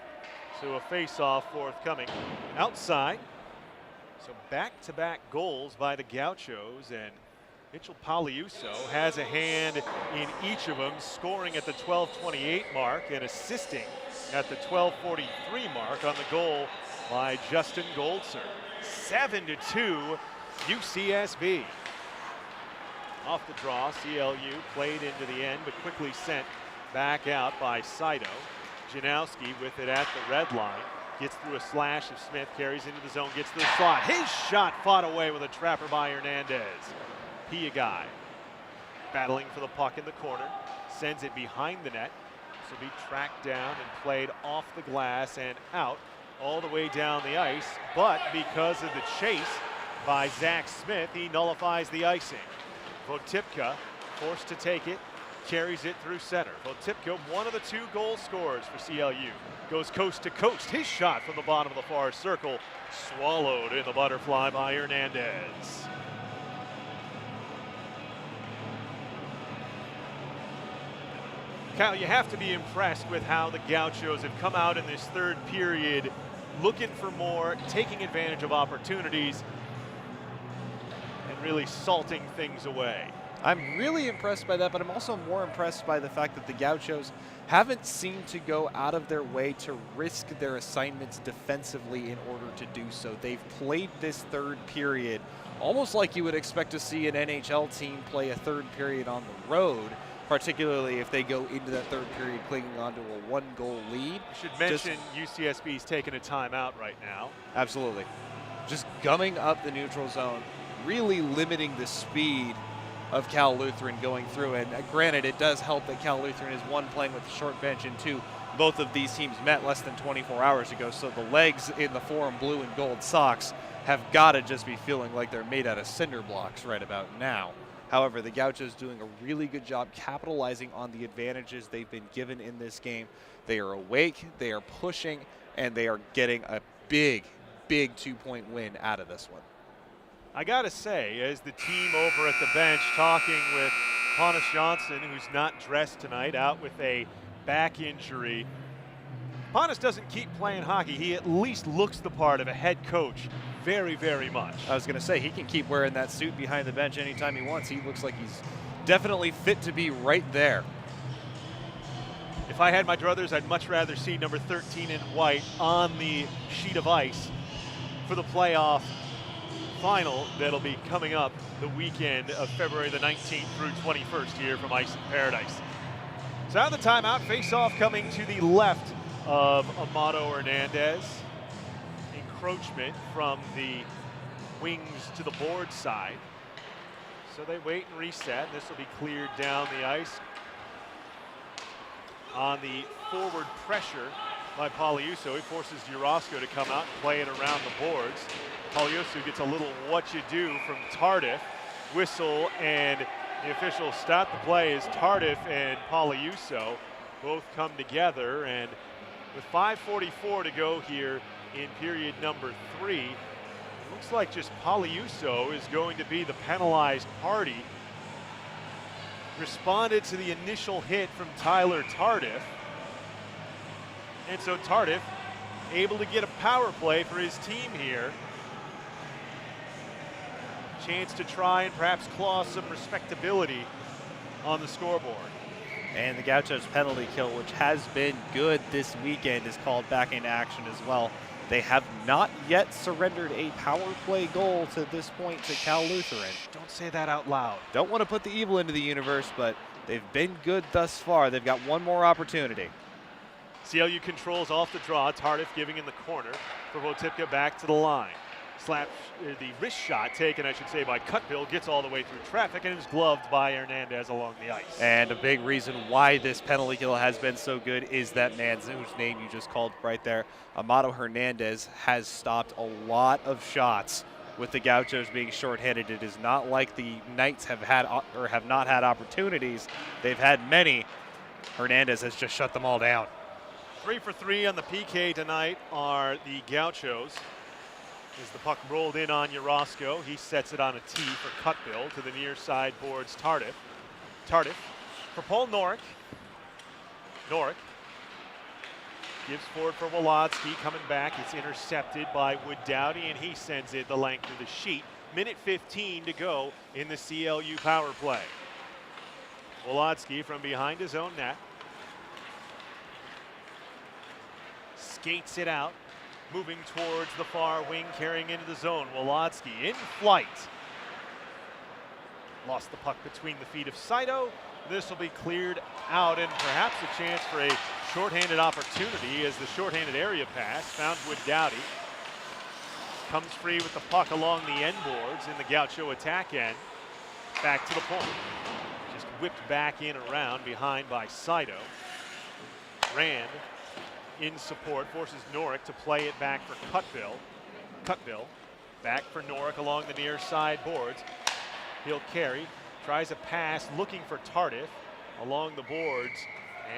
So a face-off forthcoming outside. So back-to-back goals by the Gauchos, and Mitchell Paliuso has a hand in each of them, scoring at the 12:28 mark and assisting at the 12:43 mark on the goal by Justin Goldser. 7-2 UCSB. Off the draw, CLU played into the end, but quickly sent back out by Saito. Janowski with it at the red line. Gets through a slash of Smith, carries into the zone, gets to the slot. His shot fought away with a trapper by Hernandez. Piagai battling for the puck in the corner, sends it behind the net. This will be tracked down and played off the glass and out all the way down the ice. But because of the chase by Zach Smith, he nullifies the icing. Votipka forced to take it, carries it through center. Votipka, one of the 2 goal scorers for CLU, goes coast to coast. His shot from the bottom of the far circle, swallowed in the butterfly by Hernandez. Kyle, you have to be impressed with how the Gauchos have come out in this third period, looking for more, taking advantage of opportunities, and really salting things away. I'm really impressed by that, but I'm also more impressed by the fact that the Gauchos haven't seemed to go out of their way to risk their assignments defensively in order to do so. They've played this third period almost like you would expect to see an NHL team play a third period on the road, particularly if they go into that third period clinging onto a 1-goal lead. You should mention UCSB's taking a timeout right now. Absolutely. Just gumming up the neutral zone, really limiting the speed of Cal Lutheran going through. And granted, it does help that Cal Lutheran is 1, playing with a short bench, and 2, both of these teams met less than 24 hours ago. So the legs in the Forum blue and gold socks have got to just be feeling like they're made out of cinder blocks right about now. However, the Gauchos doing a really good job capitalizing on the advantages they've been given in this game. They are awake, they are pushing, and they are getting a big 2-point win out of this one. I gotta say, as the team over at the bench talking with Pontus Johnson, who's not dressed tonight, out with a back injury, Pontus doesn't keep playing hockey. He at least looks the part of a head coach very, very much. I was going to say, he can keep wearing that suit behind the bench anytime he wants. He looks like he's definitely fit to be right there. If I had my druthers, I'd much rather see number 13 in white on the sheet of ice for the playoff final that'll be coming up the weekend of February the 19th through 21st here from Ice and Paradise. So out of the timeout, face-off coming to the left of Amado Hernandez. Encroachment from the wings to the board side. So they wait and reset. This will be cleared down the ice on the forward pressure by Paliuso. He forces Urosco to come out and play it around the boards. Paliuso gets a little what you do from Tardif. Whistle, and the official stop the play as Tardif and Paliuso both come together, and with 5:44 to go here in period number 3, it looks like just Paliuso is going to be the penalized party. Responded to the initial hit from Tyler Tardif, and so Tardif able to get a power play for his team here. Chance to try and perhaps claw some respectability on the scoreboard. And the Gauchos penalty kill, which has been good this weekend, is called back into action as well. They have not yet surrendered a power play goal to this point to Cal Lutheran. Don't say that out loud. Don't want to put the evil into the universe, but they've been good thus far. They've got one more opportunity. CLU controls off the draw. Tardif giving in the corner for Votipka back to the line. Slap, the wrist shot taken, I should say, by Cutbill, gets all the way through traffic and is gloved by Hernandez along the ice. And a big reason why this penalty kill has been so good is that man whose name you just called right there, Amado Hernandez, has stopped a lot of shots with the Gauchos being shorthanded. It is not like the Knights have had or have not had opportunities. They've had many. Hernandez has just shut them all down. 3 for 3 on the PK tonight are the Gauchos. As the puck rolled in on Urosco, he sets it on a tee for Cutbill to the near side boards Tardif. Tardif for Paul Norick. Norick gives forward for Wolodzki, coming back. It's intercepted by Wood Dowdy, and he sends it the length of the sheet. Minute 15 to go in the CLU power play. Wolodzki from behind his own net. Skates it out. Moving towards the far wing, carrying into the zone. Wolodzki in flight. Lost the puck between the feet of Saito. This will be cleared out, and perhaps a chance for a shorthanded opportunity as the shorthanded area pass found Wood Dowdy. Comes free with the puck along the end boards in the Gaucho attack end. Back to the point. Just whipped back in around behind by Saito. Rand in support, forces Norick to play it back for Cutbill. Cutbill back for Norick along the near side boards. He'll carry, tries a pass, looking for Tardif along the boards,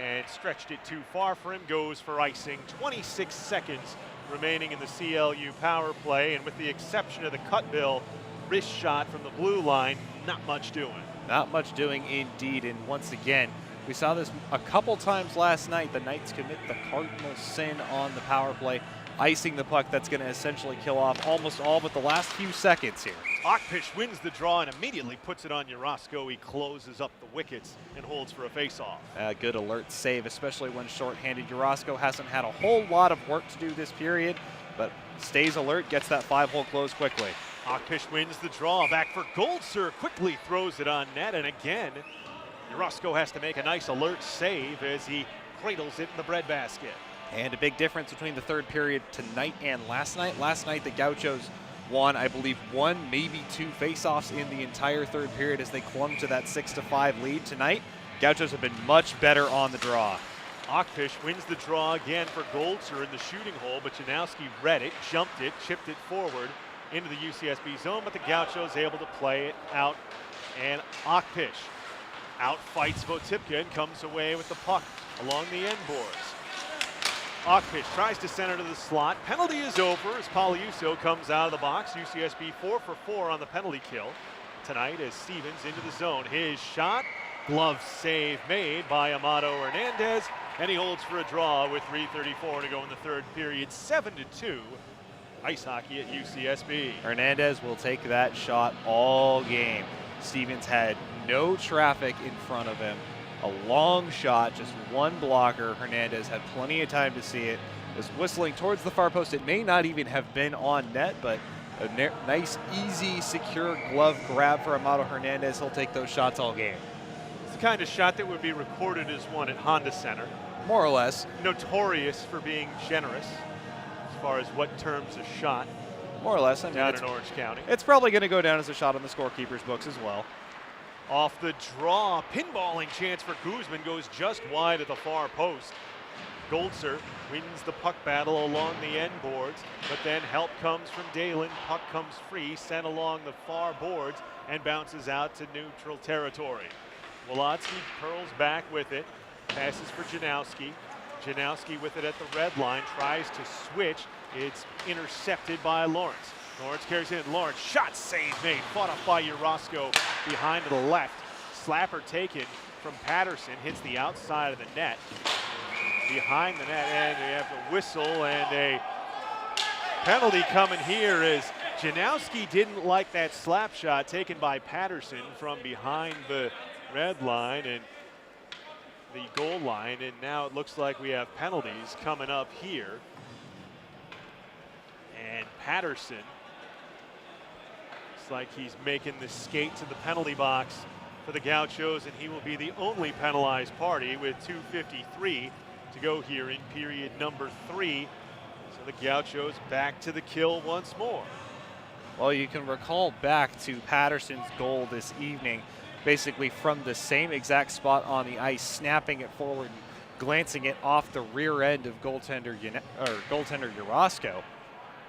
and stretched it too far for him, goes for icing. 26 seconds remaining in the CLU power play, and with the exception of the Cutbill wrist shot from the blue line, not much doing. Not much doing indeed, and once again, we saw this a couple times last night. The Knights commit the cardinal sin on the power play, icing the puck that's going to essentially kill off almost all but the last few seconds here. Akpish wins the draw and immediately puts it on Urosco. He closes up the wickets and holds for a face-off. A good alert save, especially when shorthanded. Urosco hasn't had a whole lot of work to do this period, but stays alert, gets that 5-hole close quickly. Akpish wins the draw. Back for Goldser, quickly throws it on net, and again, Urosco has to make a nice alert save as he cradles it in the breadbasket. And a big difference between the third period tonight and last night. Last night, the Gauchos won, I believe, 1, maybe 2 faceoffs in the entire third period as they clung to that 6-5 lead. Tonight, Gauchos have been much better on the draw. Akpish wins the draw again for Goldser in the shooting hole, but Janowski read it, jumped it, chipped it forward into the UCSB zone, but the Gauchos able to play it out, and Akpish outfights Votipka and comes away with the puck along the end boards. Akpish tries to center to the slot. Penalty is over as Pauliuso comes out of the box. UCSB 4 for 4 on the penalty kill tonight as Stevens into the zone. His shot, glove save made by Amado Hernandez, and he holds for a draw with 3:34 to go in the third period. 7-2 ice hockey at UCSB. Hernandez will take that shot all game. Stevens had no traffic in front of him. A long shot, just one blocker. Hernandez had plenty of time to see it. Was whistling towards the far post. It may not even have been on net, but a nice, easy, secure glove grab for Amado Hernandez. He'll take those shots all game. It's the kind of shot that would be recorded as one at Honda Center. More or less. Notorious for being generous as far as what terms a shot. More or less. I mean, down in Orange County. It's probably going to go down as a shot on the scorekeeper's books as well. Off the draw, pinballing chance for Guzman goes just wide of the far post. Goldser wins the puck battle along the end boards, but then help comes from Dalen. Puck comes free, sent along the far boards, and bounces out to neutral territory. Wolodzki curls back with it, passes for Janowski. Janowski with it at the red line, tries to switch. It's intercepted by Lawrence. Lawrence carries it in. Lawrence, shot save made, fought up by Urosco behind to the left. Slapper taken from Patterson, hits the outside of the net. Behind the net, and we have the whistle and a penalty coming here as Janowski didn't like that slap shot taken by Patterson from behind the red line and the goal line, and now it looks like we have penalties coming up here. And Patterson looks like he's making the skate to the penalty box for the Gauchos, and he will be the only penalized party with 2:53 to go here in period number 3. So the Gauchos back to the kill once more. Well, you can recall back to Patterson's goal this evening, basically from the same exact spot on the ice, snapping it forward and glancing it off the rear end of goaltender Urasco.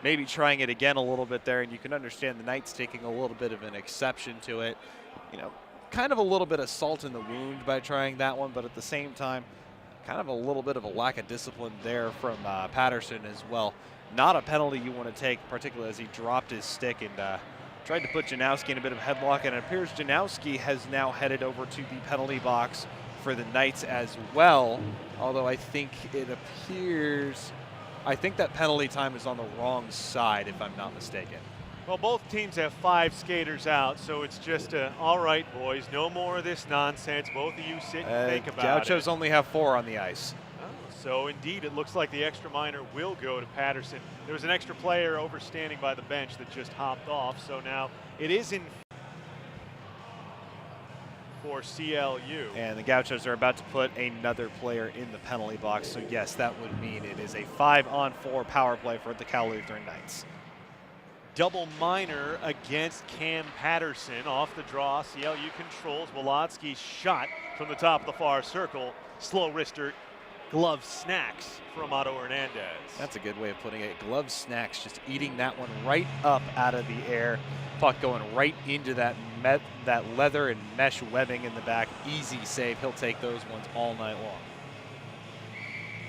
Maybe trying it again a little bit there, and you can understand the Knights taking a little bit of an exception to it. You know, kind of a little bit of salt in the wound by trying that one, but at the same time, kind of a little bit of a lack of discipline there from Patterson as well. Not a penalty you want to take, particularly as he dropped his stick and tried to put Janowski in a bit of a headlock, and it appears Janowski has now headed over to the penalty box for the Knights as well, although I think that penalty time is on the wrong side, if I'm not mistaken. Well, both teams have 5 skaters out, so it's just all right, boys, no more of this nonsense. Both of you sit and think about it. Gauchos only have 4 on the ice. So indeed, it looks like the extra minor will go to Patterson. There was an extra player overstanding by the bench that just hopped off, so now it is in for CLU. And the Gauchos are about to put another player in the penalty box, so yes, that would mean it is a 5-on-4 power play for the Cal Lutheran Knights. Double minor against Cam Patterson. Off the draw, CLU controls. Wolodzki's shot from the top of the far circle. Slow wrister, glove snacks from Otto Hernandez. That's a good way of putting it. Glove snacks, just eating that one right up out of the air. Puck going right into that leather and mesh webbing in the back. Easy save. He'll take those ones all night long.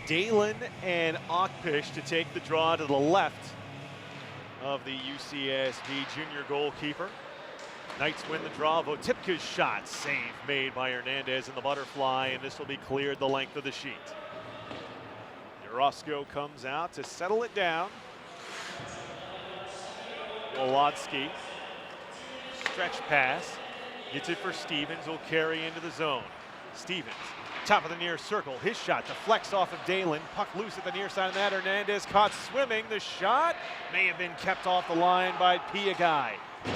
Dalen and Okpish to take the draw to the left of the UCSB junior goalkeeper. Knights win the draw. Votipka's shot, save made by Hernandez in the butterfly, and this will be cleared the length of the sheet. Urasco comes out to settle it down. Wolodzki, stretch pass, gets it for Stevens, will carry into the zone. Stevens, top of the near circle, his shot deflects off of Dalen, puck loose at the near side of that. Hernandez caught swimming. The shot may have been kept off the line by Piagai.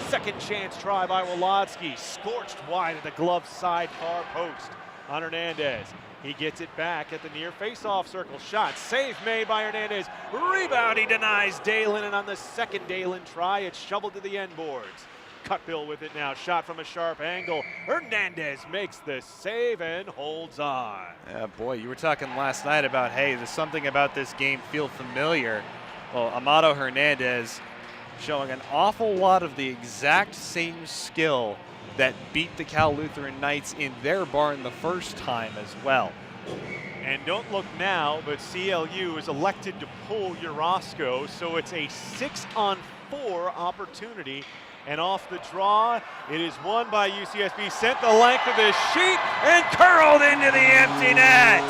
Second chance try by Wolodzki, scorched wide at the glove side far post on Hernandez. He gets it back at the near face-off circle. Shot, save made by Hernandez. Rebound, he denies Dalen, and on the second Dalen try, it's shoveled to the end boards. Cutbill with it now, shot from a sharp angle. Hernandez makes the save and holds on. Yeah, boy, you were talking last night about, hey, there's something about this game feel familiar. Well, Amado Hernandez showing an awful lot of the exact same skill that beat the Cal Lutheran Knights in their barn the first time as well. And don't look now, but CLU is elected to pull Urasco, so it's a 6-on-4 opportunity. And off the draw, it is won by UCSB, sent the length of the sheet and curled into the empty net.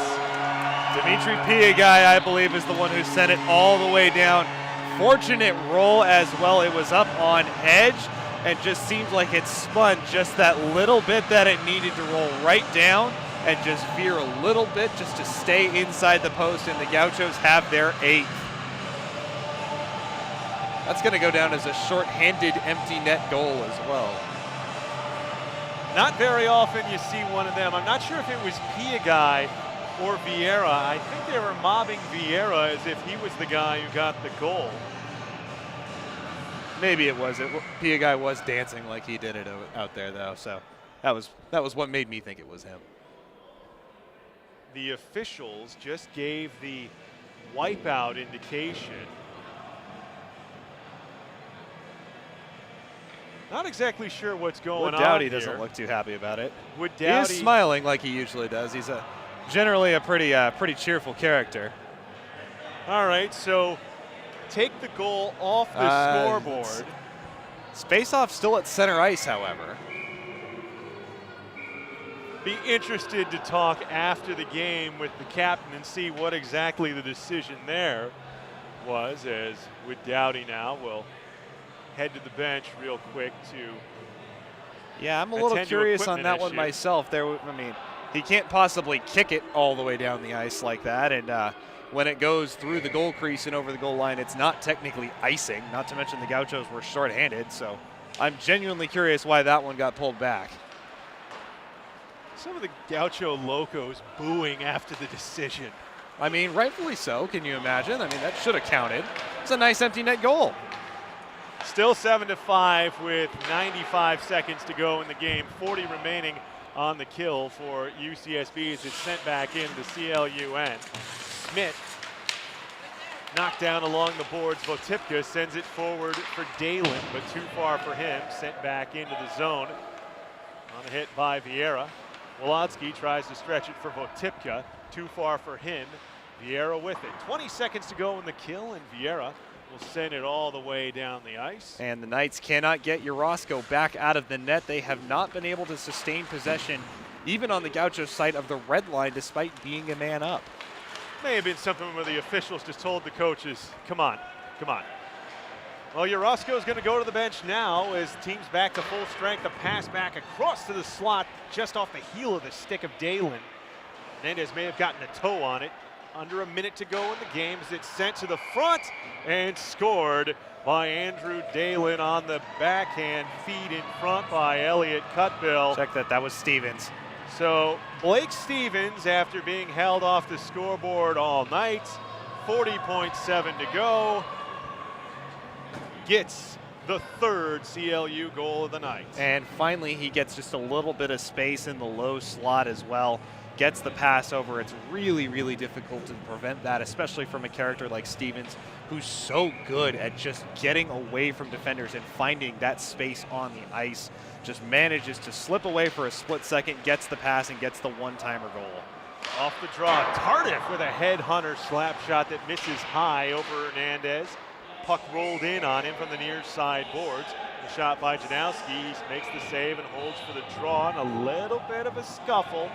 Dimitri Piagai, I believe, is the one who sent it all the way down. Fortunate roll as well. It was up on edge and just seemed like it spun just that little bit that it needed to roll right down and just veer a little bit just to stay inside the post, and the Gauchos have their 8th. That's going to go down as a short-handed empty net goal as well. Not very often you see one of them. I'm not sure if it was Piagai or Vieira. I think they were mobbing Vieira as if he was the guy who got the goal. Maybe it was. Piagai was dancing like he did it out there, though, so that was what made me think it was him. The officials just gave the wipeout indication. Not exactly sure what's going on here. Dowdy doesn't look too happy about it. He is Dowdy smiling like he usually does. He's generally a pretty cheerful character. All right, so take the goal off the scoreboard. Space-off still at center ice, however. Be interested to talk after the game with the captain and see what exactly the decision there was, as with Dowdy now will head to the bench real quick to Yeah, I'm a little curious on that one myself. I mean, he can't possibly kick it all the way down the ice like that, and when it goes through the goal crease and over the goal line, it's not technically icing, not to mention the Gauchos were short-handed, so I'm genuinely curious why that one got pulled back. Some of the Gaucho locos booing after the decision. I mean, rightfully so. Can you imagine? I mean, that should have counted. It's a nice empty net goal. Still 7-5 with 95 seconds to go in the game. 40 remaining on the kill for UCSB as it's sent back in the CLU end. Smith knocked down along the boards. Votipka sends it forward for Dalen, but too far for him. Sent back into the zone on a hit by Vieira. Wolodsky tries to stretch it for Votipka. Too far for him. Vieira with it. 20 seconds to go in the kill, and Vieira will send it all the way down the ice. And the Knights cannot get Urosco back out of the net. They have not been able to sustain possession, even on the Gaucho side of the red line, despite being a man up. May have been something where the officials just told the coaches, come on, come on. Well, Urosco is going to go to the bench now as team's back to full strength. A pass back across to the slot, just off the heel of the stick of Dalen. Hernandez may have gotten a toe on it. Under a minute to go in the game as it's sent to the front and scored by Andrew Dalen on the backhand feed in front by Elliot Cutbill. Check that, that was Stevens. So Blake Stevens, after being held off the scoreboard all night, 40.7 to go, gets the third CLU goal of the night. And finally, he gets just a little bit of space in the low slot as well. Gets the pass over. It's really, really difficult to prevent that, especially from a character like Stevens, who's so good at just getting away from defenders and finding that space on the ice. Just manages to slip away for a split second, gets the pass, and gets the one-timer goal. Off the draw, Tardif with a headhunter slap shot that misses high over Hernandez. Puck rolled in on him from the near side boards. The shot by Janowski makes the save and holds for the draw, and a little bit of a scuffle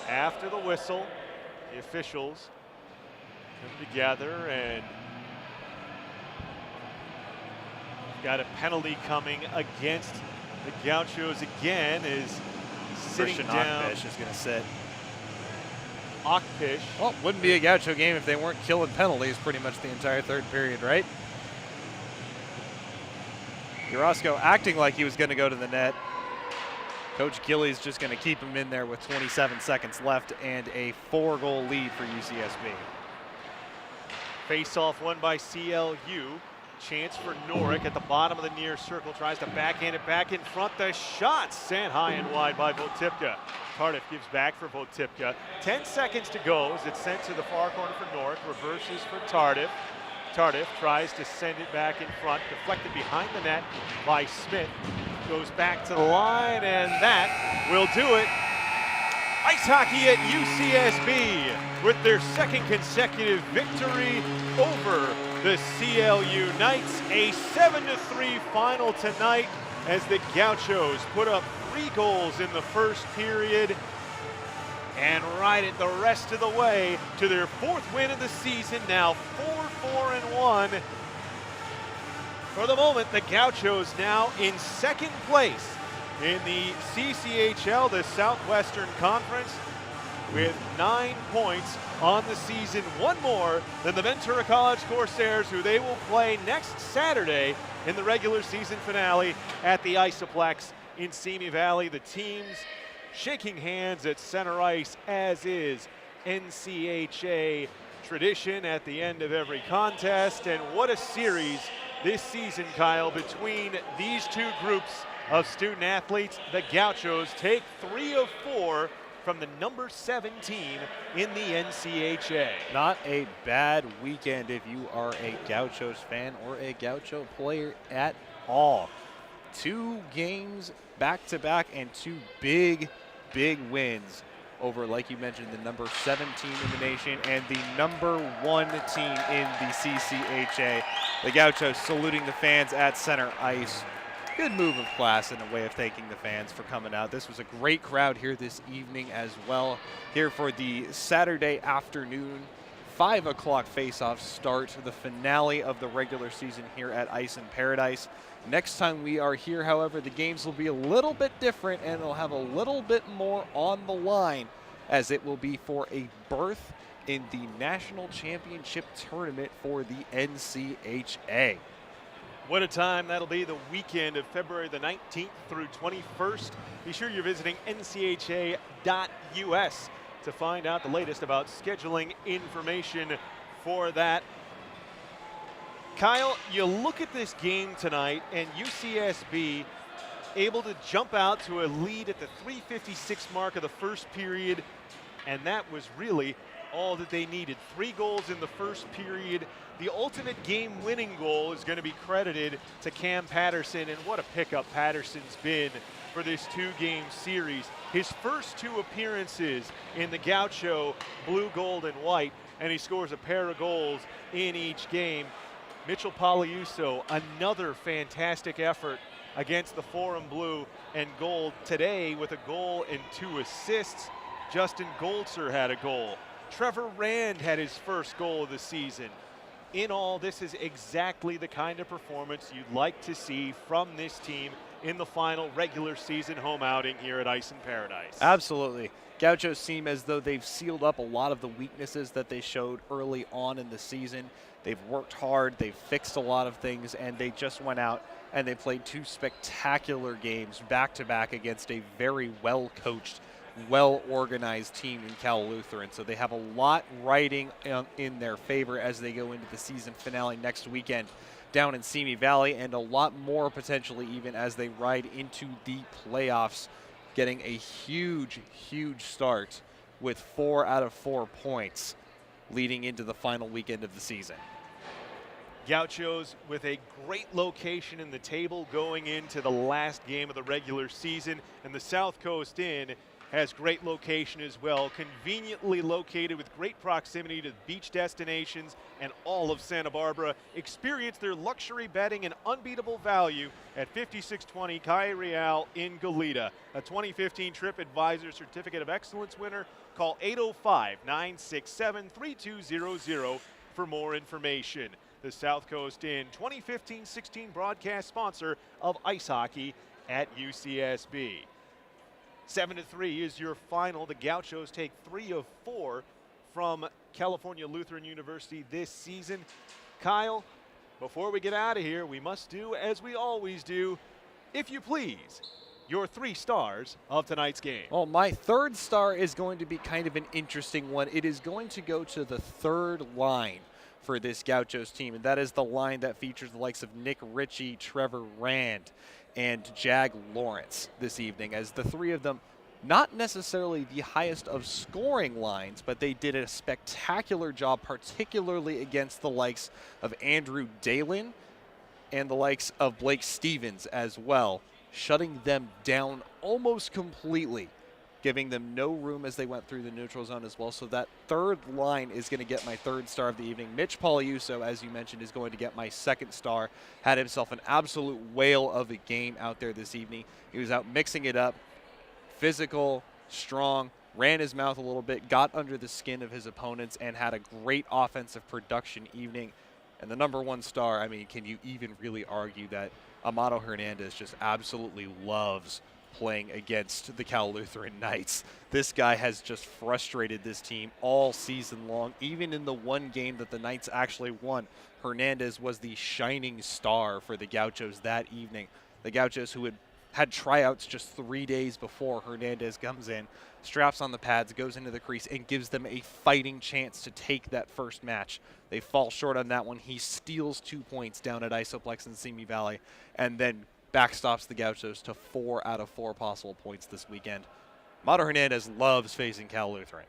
after the whistle. The officials come together and got a penalty coming against the Gauchos again. Is sitting Christian down. Akpish is going to sit. Akpish. Well, wouldn't be a Gaucho game if they weren't killing penalties pretty much the entire third period, right? Urosco acting like he was going to go to the net. Coach Gillies just going to keep him in there with 27 seconds left and a 4-goal lead for UCSB. Face-off won by CLU. Chance for Norick at the bottom of the near circle. Tries to backhand it back in front. The shot sent high and wide by Votipka. Tardif gives back for Votipka. 10 seconds to go as it's sent to the far corner for Norick. Reverses for Tardif. Tardif tries to send it back in front. Deflected behind the net by Smith. Goes back to the line, and that will do it. Ice hockey at UCSB with their second consecutive victory over the CLU Knights. A 7-3 final tonight as the Gauchos put up 3 goals in the first period and ride it the rest of the way to their 4th win of the season, now 4-4-1. For the moment, the Gauchos now in 2nd place in the CCHL, the Southwestern Conference, with 9 points on the season, 1 more than the Ventura College Corsairs, who they will play next Saturday in the regular season finale at the Isoplex in Simi Valley. The teams shaking hands at center ice, as is NCHA tradition at the end of every contest. And what a series this season, Kyle, between these 2 groups of student athletes. The Gauchos take 3 of 4 from the number 7 team in the NCHA. Not a bad weekend if you are a Gauchos fan or a Gaucho player at all. 2 games back-to-back and 2 big wins over, like you mentioned, the number 7 team in the nation and the number 1 team in the CCHA. The Gauchos saluting the fans at center ice. Good move of class and a way of thanking the fans for coming out. This was a great crowd here this evening as well. Here for the Saturday afternoon 5 o'clock face-off start, the finale of the regular season here at Ice and Paradise. Next time we are here, however, the games will be a little bit different and it'll have a little bit more on the line, as it will be for a berth in the National Championship Tournament for the NCHA. What a time that'll be, the weekend of February the 19th through 21st. Be sure you're visiting ncha.us to find out the latest about scheduling information for that. Kyle, you look at this game tonight, and UCSB able to jump out to a lead at the 3:56 mark of the first period, and that was really all that they needed. 3 goals in the first period. The ultimate game-winning goal is going to be credited to Cam Patterson, and what a pickup Patterson's been for this 2-game series. His first 2 appearances in the Gaucho blue, gold, and white, and he scores a pair of goals in each game. Mitchell Poliuso, another fantastic effort against the Forum Blue and Gold today with a goal and 2 assists. Justin Goldser had a goal. Trevor Rand had his first goal of the season. In all, this is exactly the kind of performance you'd like to see from this team in the final regular season home outing here at Ice and Paradise. Absolutely. Gauchos seem as though they've sealed up a lot of the weaknesses that they showed early on in the season. They've worked hard, they've fixed a lot of things, and they just went out and they played 2 spectacular games back-to-back against a very well-coached, well-organized team in Cal Lutheran. So they have a lot riding in their favor as they go into the season finale next weekend down in Simi Valley, and a lot more potentially even as they ride into the playoffs, getting a huge, huge start with 4 out of 4 points leading into the final weekend of the season. Gauchos with a great location in the table going into the last game of the regular season, and the South Coast Inn has great location as well, conveniently located with great proximity to beach destinations and all of Santa Barbara. Experience their luxury bedding and unbeatable value at 5620 Calle Real in Goleta. A 2015 TripAdvisor Certificate of Excellence winner. Call 805-967-3200 for more information. The South Coast Inn 2015-16 broadcast sponsor of ice hockey at UCSB. 7-3 is your final. The Gauchos take 3 of 4 from California Lutheran University this season. Kyle, before we get out of here, we must do as we always do. If you please, your 3 stars of tonight's game. Well, my 3rd star is going to be kind of an interesting one. It is going to go to the 3rd line for this Gauchos team, and that is the line that features the likes of Nick Ritchie, Trevor Rand, and Jag Lawrence this evening, as the 3 of them, not necessarily the highest of scoring lines, but they did a spectacular job, particularly against the likes of Andrew Dalen and the likes of Blake Stevens as well, shutting them down almost completely, giving them no room as they went through the neutral zone as well. So that 3rd line is going to get my 3rd star of the evening. Mitch Poliuso, as you mentioned, is going to get my 2nd star. Had himself an absolute whale of a game out there this evening. He was out mixing it up, physical, strong, ran his mouth a little bit, got under the skin of his opponents, and had a great offensive production evening. And the number 1 star, I mean, can you even really argue that Amado Hernandez just absolutely loves playing against the Cal Lutheran Knights? This guy has just frustrated this team all season long. Even in the one game that the Knights actually won, Hernandez was the shining star for the Gauchos that evening. The Gauchos, who had tryouts just 3 days before, Hernandez comes in, straps on the pads, goes into the crease, and gives them a fighting chance to take that first match. They fall short on that one. He steals 2 points down at Isoplex in Simi Valley, and then backstops the Gauchos to 4 out of 4 possible points this weekend. Amado Hernandez loves facing Cal Lutheran.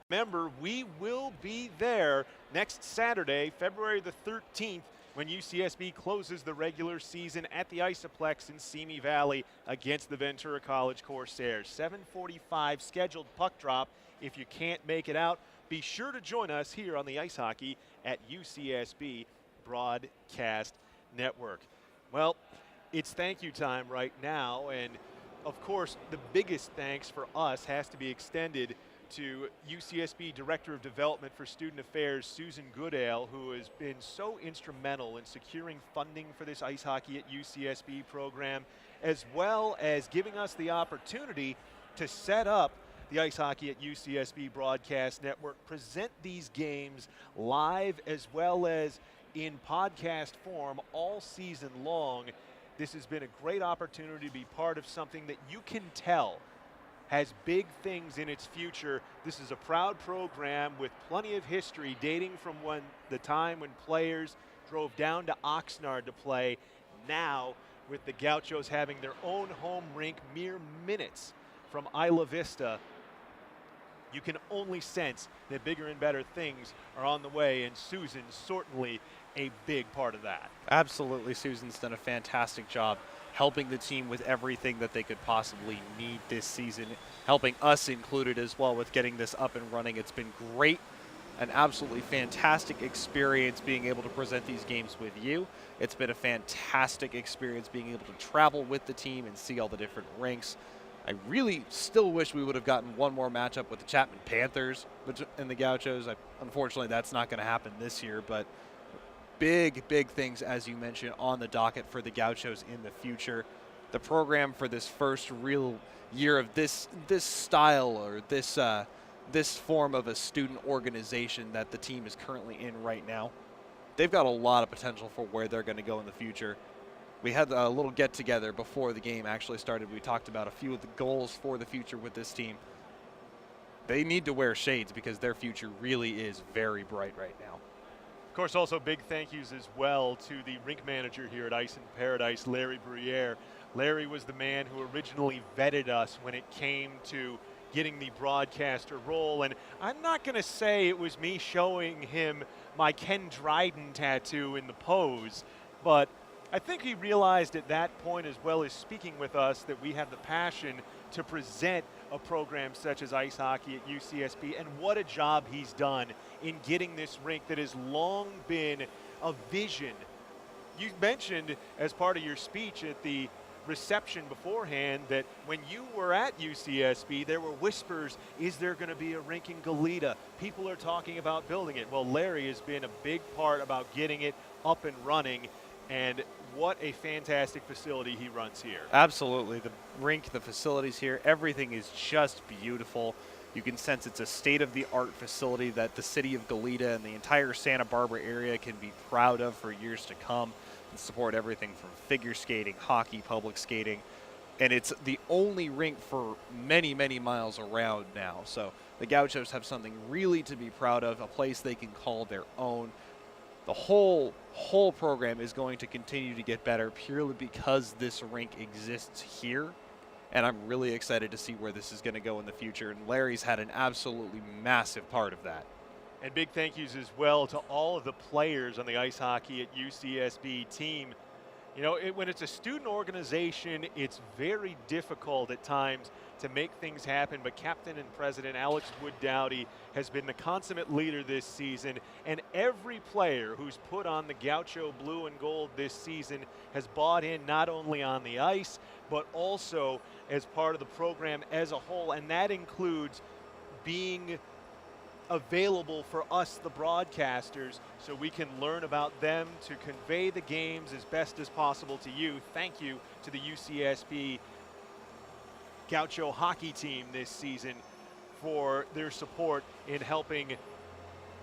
Remember, we will be there next Saturday, February the 13th, when UCSB closes the regular season at the Isoplex in Simi Valley against the Ventura College Corsairs. 7:45 scheduled puck drop. If you can't make it out, be sure to join us here on the Ice Hockey at UCSB Broadcast Network. Well, it's thank you time right now, and of course the biggest thanks for us has to be extended to UCSB Director of Development for Student Affairs, Susan Goodale, who has been so instrumental in securing funding for this Ice Hockey at UCSB program, as well as giving us the opportunity to set up the Ice Hockey at UCSB Broadcast Network, present these games live as well as in podcast form all season long. This has been a great opportunity to be part of something that you can tell has big things in its future. This is a proud program with plenty of history dating from the time when players drove down to Oxnard to play. Now, with the Gauchos having their own home rink mere minutes from Isla Vista, you can only sense that bigger and better things are on the way, and Susan's certainly a big part of that. Absolutely, Susan's done a fantastic job helping the team with everything that they could possibly need this season, helping us included as well with getting this up and running. It's been great, an absolutely fantastic experience being able to present these games with you. It's been a fantastic experience being able to travel with the team and see all the different rinks. I really still wish we would have gotten one more matchup with the Chapman Panthers and the Gauchos. Unfortunately, that's not going to happen this year, but big things, as you mentioned, on the docket for the Gauchos in the future. The program for this first real year of this style or this form of a student organization that the team is currently in right now, they've got a lot of potential for where they're going to go in the future. We had a little get-together before the game actually started. We talked about a few of the goals for the future with this team. They need to wear shades because their future really is very bright right now. Of course, also big thank yous as well to the rink manager here at Ice in Paradise, Larry Bruyere. Larry was the man who originally vetted us when it came to getting the broadcaster role, and I'm not going to say it was me showing him my Ken Dryden tattoo in the pose, but I think he realized at that point, as well as speaking with us, that we have the passion to present a program such as ice hockey at UCSB, and what a job he's done in getting this rink that has long been a vision. You mentioned as part of your speech at the reception beforehand that when you were at UCSB, there were whispers, is there going to be a rink in Goleta? People are talking about building it. Well, Larry has been a big part about getting it up and running, and what a fantastic facility he runs here. Absolutely. The rink, the facilities here, everything is just beautiful. You can sense it's a state-of-the-art facility that the city of Goleta and the entire Santa Barbara area can be proud of for years to come and support everything from figure skating, hockey, public skating. And it's the only rink for many miles around now. So the Gauchos have something really to be proud of, a place they can call their own. The whole program is going to continue to get better purely because this rink exists here, and I'm really excited to see where this is going to go in the future, and Larry's had an absolutely massive part of that. And big thank yous as well to all of the players on the ice hockey at UCSB team. You know, when it's a student organization, it's very difficult at times to make things happen, but Captain and President Alex Wood Dowdy has been the consummate leader this season, and every player who's put on the Gaucho blue and gold this season has bought in not only on the ice, but also as part of the program as a whole, and that includes being available for us, the broadcasters, so we can learn about them to convey the games as best as possible to you. Thank you to the UCSB Gaucho hockey team this season for their support in helping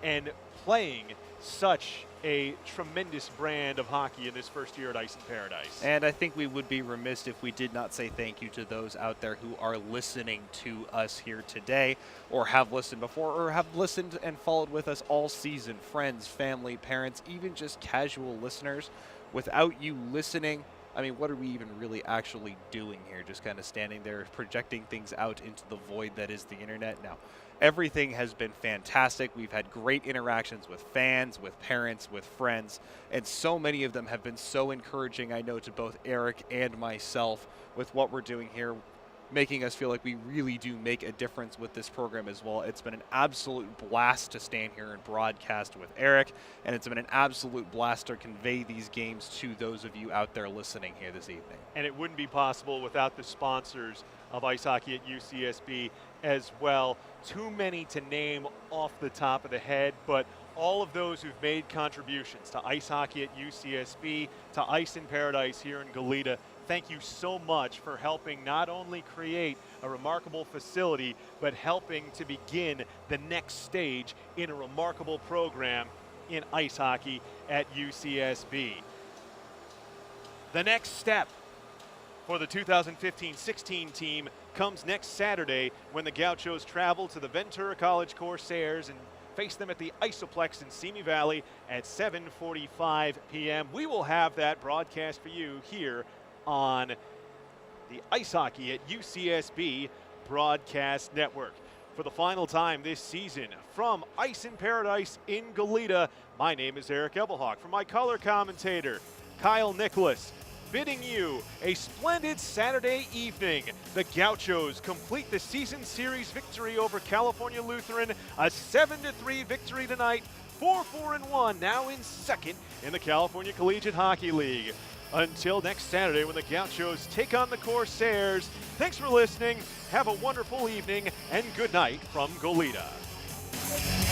and playing such a tremendous brand of hockey in this first year at Ice in Paradise. And I think we would be remiss if we did not say thank you to those out there who are listening to us here today, or have listened before, or have listened and followed with us all season. Friends, family, parents, even just casual listeners. Without you listening, I mean, what are we even really actually doing here? Just kind of standing there projecting things out into the void that is the internet. Now, everything has been fantastic. We've had great interactions with fans, with parents, with friends, and so many of them have been so encouraging, I know, to both Eric and myself with what we're doing here, making us feel like we really do make a difference with this program as well. It's been an absolute blast to stand here and broadcast with Eric, and it's been an absolute blast to convey these games to those of you out there listening here this evening. And it wouldn't be possible without the sponsors of ice hockey at UCSB as well. Too many to name off the top of the head, but all of those who've made contributions to ice hockey at UCSB, to Ice in Paradise here in Goleta, thank you so much for helping not only create a remarkable facility, but helping to begin the next stage in a remarkable program in ice hockey at UCSB. The next step for the 2015-16 team comes next Saturday when the Gauchos travel to the Ventura College Corsairs and face them at the Isoplex in Simi Valley at 7:45 p.m. We will have that broadcast for you here on the Ice Hockey at UCSB Broadcast Network. For the final time this season, from Ice in Paradise in Goleta, my name is Eric Ebelhawk. For my color commentator, Kyle Nicholas, bidding you a splendid Saturday evening. The Gauchos complete the season series victory over California Lutheran, a 7-3 victory tonight, 4-4-1, now in second in the California Collegiate Hockey League. Until next Saturday when the Gauchos take on the Corsairs, thanks for listening, have a wonderful evening, and good night from Goleta.